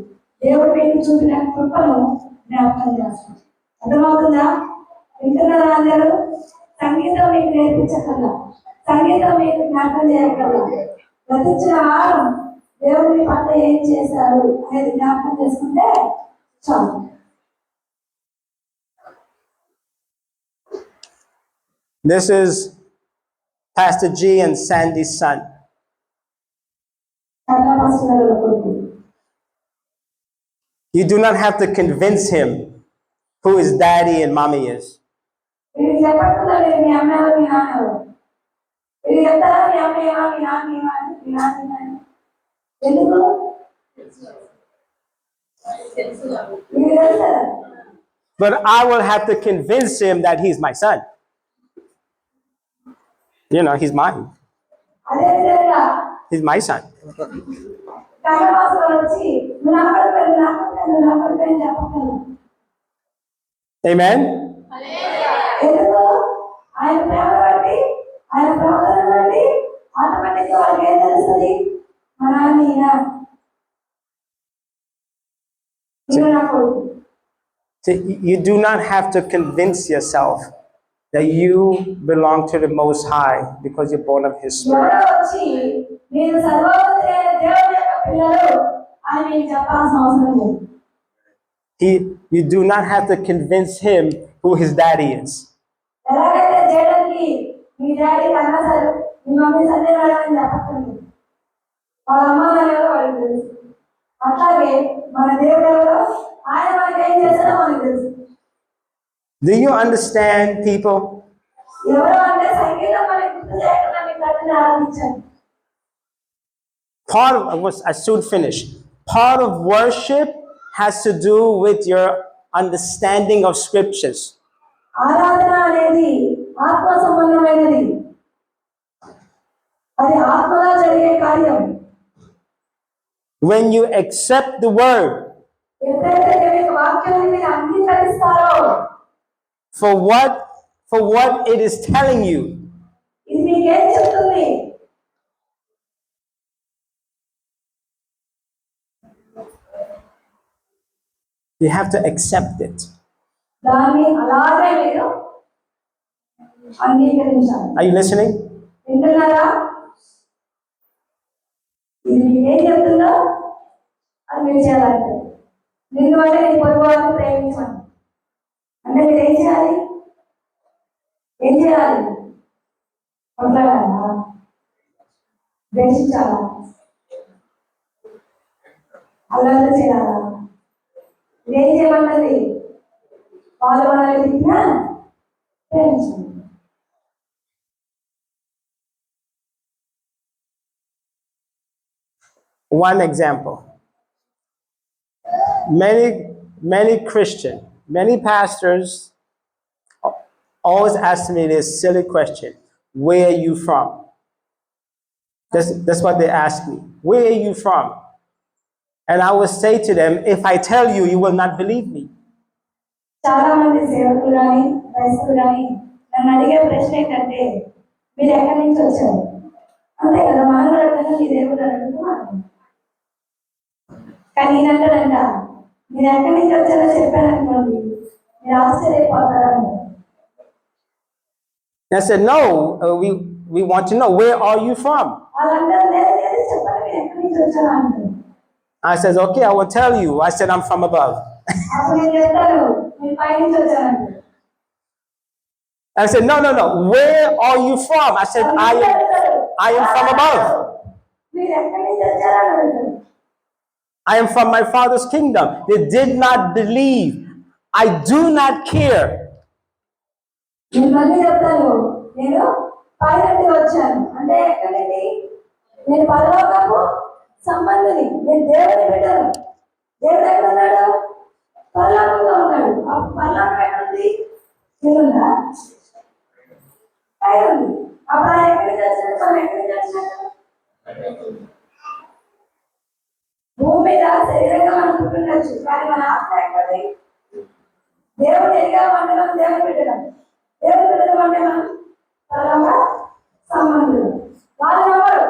దేవుడు మీకు చూపిన కృపను జ్ఞాపకం చేస్తాం. అర్థమవుతుందా? వింటున్నారా అందరూ? సంగీతం మీకు నేర్పించగల, సంగీతం మీకు జ్ఞాపకం చేయగల, గతించిన వారం దేవుడు మీ పట్ల ఏం చేశారు అనేది జ్ఞాపకం చేసుకుంటే చాలు. This is Pastor G and Sandy's son. You do not have to convince him who his daddy and mommy is. ఇది చెప్తారా మీ అమ్మేమా మీ నాన్నేమా అని మీ నాన్న ఎందుకు మీకు తెలుసు కదా. But I will have to convince him that he's my son. You know, he's mine. అదే విధంగా He's my son. కన్నవాసులు వచ్చి నువ్వు నా పడిపోయి నా పడిపోయి నువ్వు నా పడిపోయి అని చెప్పగలరు. Amen? ఎందుకు ఆయన ప్రేమ బట్టి ఆయన ప్రవర్తన బట్టి ఆటోమేటిక్గా వాళ్ళకి ఏం తెలుస్తుంది మా నాన్న ఈయన నా కొడుకు. See, you do not have to convince yourself that you belong to the Most High because you're born of His Spirit. ఎవరో వచ్చి మీరు సర్వోన్నత అయిన దేవుని యొక్క పిల్లలు అని మీకు చెప్పాల్సిన అవసరం లేదు. You do not have to convince him who his daddy is. ఎలాగైతే చేయడానికి మీ డాడీ కన్నా సరే మీ మమ్మీ సందేహాలు అని చెప్పకండి. వాళ్ళ అమ్మ నాన్న ఎవరో వాళ్ళకి తెలుసు. అట్లాగే మన దేవుడు ఎవరో ఆయన మనకి ఏం చేస్తారో మనకి తెలుసు. Do you understand, people? ఎవరో అంటే సంగీతం మనకి గుర్తు చేయకుండా మీ తండ్రిని ఆరాధించండి. I soon finish. Part of worship has to do with your understanding of scriptures. ఆరాధన అనేది ఆత్మ సంబంధమైనది. అది ఆత్మలో జరిగే కార్యం. When you accept the word ఎప్పుడైతే దేవుని వాక్యాన్ని మీరు అంగీకరిస్తారో for what it is telling you, ఇది మీకేం చెప్తుంది? you have to accept it. దాన్ని అలాగే మీరు అంగీకరించాలి. Are you listening? వింటున్నారా? ఇది మీకేం చెప్తుందో అది మీరు చేయాలంటే నిన్ను అంటే నీ పొరుగు వారిని ప్రేమించండి అంటే మీరు ఏం చేయాలి? ఏం చేయాలి? కొట్లాడాలా? ద్వేషించాలా? అల్లరి చేయాలా? ఇదేం చేయమంటది? వాళ్ళు మనల్ని తిట్టినా ప్రేమించండి. One example. Many many pastors always ask me this silly question: where are you from? That's what they ask me. Where are you from? And I will say to them, if I tell you, you will not believe me. చాలా మంది సేవకులు కానీ క్రైస్తవులు కానీ నన్ను అడిగే ప్రశ్న ఏంటంటే మీరు ఎక్కడి నుంచి వచ్చారు? అంతే కదా, మానవుడు అడగగా మీ దేవుడు అడుగుతున్నాను. కానీ ఈయనంటాడంట మీరు ఎక్కడి నుంచి వచ్చారో చెప్పారనుకోండి మీరు ఆశ్చర్యపోతారని. I said, no, we want to know, where are you from? వాళ్ళంటారు లేదు లేదు చెప్పండి మీరు ఎక్కడి నుంచి వచ్చారో అంటారు. I said, okay, I will tell you. I said, I'm from above. అప్పుడు నేను చెప్తాను మీరు పై నుంచి వచ్చారంటారు. I said, no, where are you from? I said, I am from above. మీరు ఎక్కడి నుంచి వచ్చారని అడుగుతారు. I am from my Father's kingdom. They did not believe. I do not care. నేను మళ్ళీ చెప్తాను నేను పై నుండి వచ్చాను అంటే ఎక్కడి నుండి? నేను పరలోకపు సంబంధిని, నేను దేవుని బిడ్డను. దేవుడు ఎక్కడ ఉన్నాడు? పరలోకంలో ఉన్నాడు. ఆ పరలోకం ఎక్కడుంది? కింద పై ఉంది. అప్పుడు ఆయన ఎక్కడి నుంచి వచ్చినట్టు మనం ఎక్కడి నుంచి వచ్చినట్టు? భూమి మీద శరీరంగా మనం పుట్టిండొచ్చు కానీ మన ఆత్మ ఎక్కడి? దేవుడు ఎదిగా అంటే మనం దేవుని బిడ్డడం. దేవుని బిడ్డడం అంటే మనం పరలోక సంబంధులు. వాళ్ళు నమ్మరు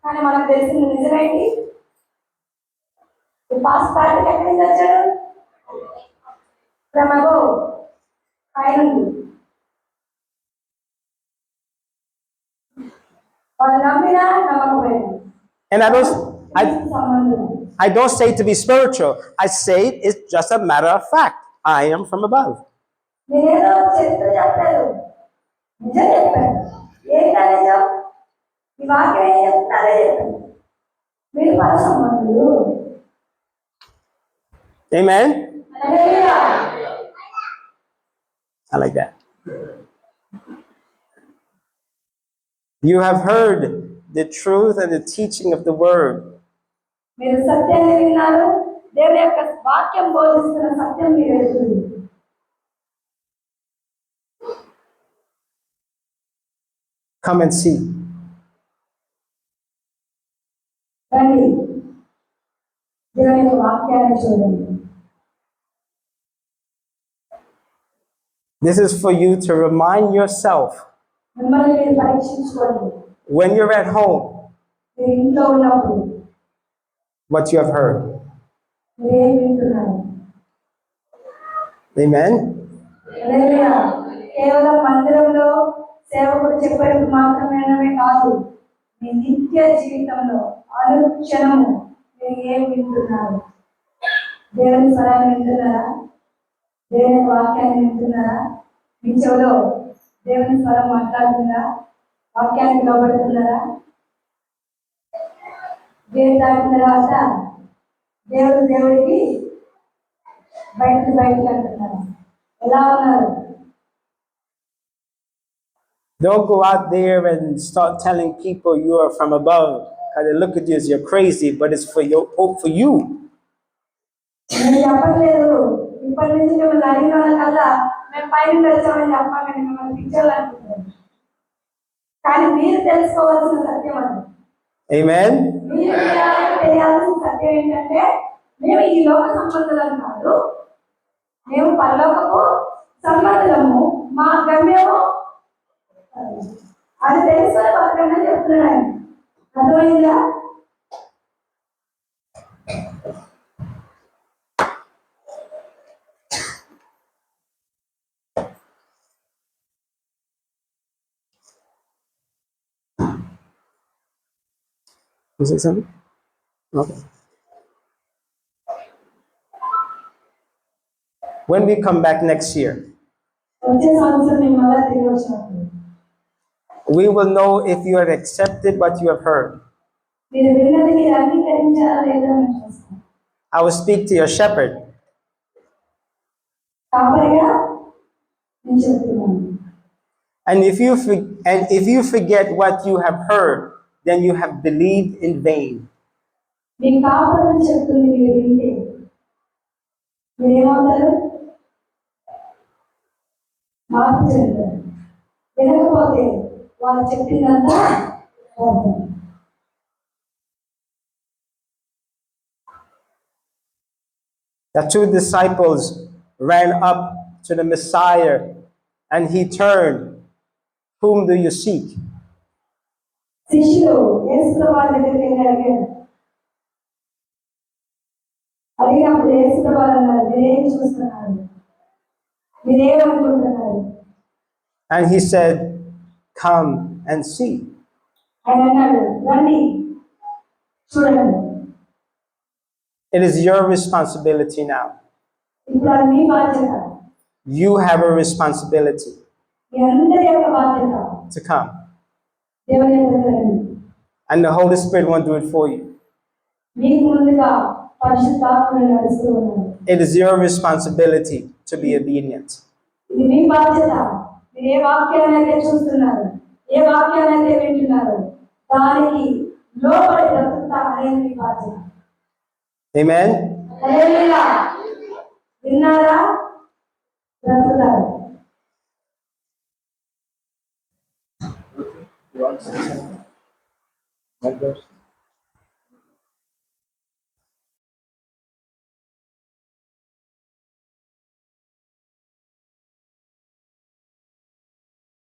కానీ మనకు తెలిసింది నిజమేంటి? పాస్ పార్టీకి ఎక్కడి నుంచి వచ్చాడు? ప్రమగో పైన వాళ్ళు నమ్మినా నమ్మకపోయినా. And I don't say it to be spiritual. I say it's just a matter of fact. I am from above. నేనేదో చరిత్ర చెప్పలేదు, నిజం చెప్పాను. ఏంటా నిజం? ఈ వాక్యం ఏం చెప్తున్నా అదే చెప్పాను. మీరు పర సంబంధులు. Amen? Hallelujah. I like that. You have heard the truth and the teaching of the word. మీరు సత్యాన్ని విన్నారు, దేవుని యొక్క వాక్యం బోధిస్తున్న సత్యం మీరు ఎరుగుదురు. Come and see. రండి, దేవుని యొక్క వాక్యాన్ని చూడండి. This is for you to remind yourself మిమ్మల్ని మీరు పరీక్షించుకోండి. when you're at home మీరు ఇంట్లో ఉన్నప్పుడు what you have heard. మీరు ఏం వింటున్నారు? Amen. హల్లెలూయా. కేవలం మందిరంలో సేవకుడు చెప్పేటప్పుడు మాత్రమే కాదు, మీ నిత్య జీవితంలో అనుక్షణము మీరు ఏం వింటున్నారు? దేవుని స్వరాన్ని వింటున్నారా? దేవుని వాక్యాన్ని వింటున్నారా? మీ చెవిలో దేవుని స్వరం మాట్లాడుతుందా? వాక్యానికి లోబడుతున్నారా? గేట్ దాటిన తర్వాత దేవుడికి బయటికి అంటున్నారు. ఎలా ఉన్నారు? Don't go out there and start telling people you are from above. Because they look at you as you're crazy, but it's for your hope for you. నేను చెప్పట్లేదు, ఇప్పటి నుంచి మిమ్మల్ని అడిగిన వాళ్ళకల్లా మేము పైన వచ్చామని చెప్పాలని మిమ్మల్ని పిక్చర్లు అనుకుంటున్నాను. కానీ మీరు తెలుసుకోవాల్సిన సత్యం అది. Amen. మీరు తెలియాల్సిన సత్యం ఏంటంటే, మేము ఈ లోక సంబంధులం కాదు, మేము పరలోకపు సంబంధులము, మా గమ్యము అది తెలుసుకొని బతకండి అని చెప్తున్నాడు ఆయన. అర్థమైందా? You say something? Okay. When we come back next year, వచ్చే సంవత్సరం మేము మళ్ళా తిరిగి వచ్చినప్పుడు we will know if you have accepted what you have heard. మీరు విన్నది మీరు అంగీకరించారా లేదా అని చూస్తాం. I will speak to your shepherd. కాపరిగా నేను చెప్తున్నాను. And if you forget what you have heard, then you have believed in vain. మీ కాపరి చెప్తుంది మీరు వింటే మీరేమవుతారు? మార్పు చెందుతారు. వినకపోతే వాళ్ళు చెప్పిందంతా వ్యర్థం. The two disciples ran up to the Messiah and he turned, "Whom do you seek?" శిష్యులు యేసు వాళ్ళ దగ్గరికి వెళ్ళి అడిగారు. అడిగినప్పుడు యేసు వాళ్ళు అన్నారు, మీరేం చూస్తున్నారు? మీరేమనుకుంటున్నారు? And he said, "Come and see." ఆయన అన్నాడు, రండి చూడండి. It is your responsibility now. ఇప్పుడు అది మీ బాధ్యత. You have a responsibility మీ అందరి యొక్క బాధ్యత. to come. దేవుని దగ్గరికి రండి. And the Holy Spirit won't do it for you. మీకు ముందుగా పరిశుద్ధాత్ముడు నడుస్తూ ఉన్నారు. It is your responsibility to be obedient. ఇది మీ బాధ్యత. మీరు ఏ వాక్యాన్ని అయితే చూస్తున్నారు, ఏ వాక్యాన్ని అయితే వింటున్నారు, దానికి లోబడి బ్రతుకుతా అనేది మీ బాధ్యత. Amen. హల్లెలూయా. విన్నారా? బ్రతుకుతారు. You want to say something?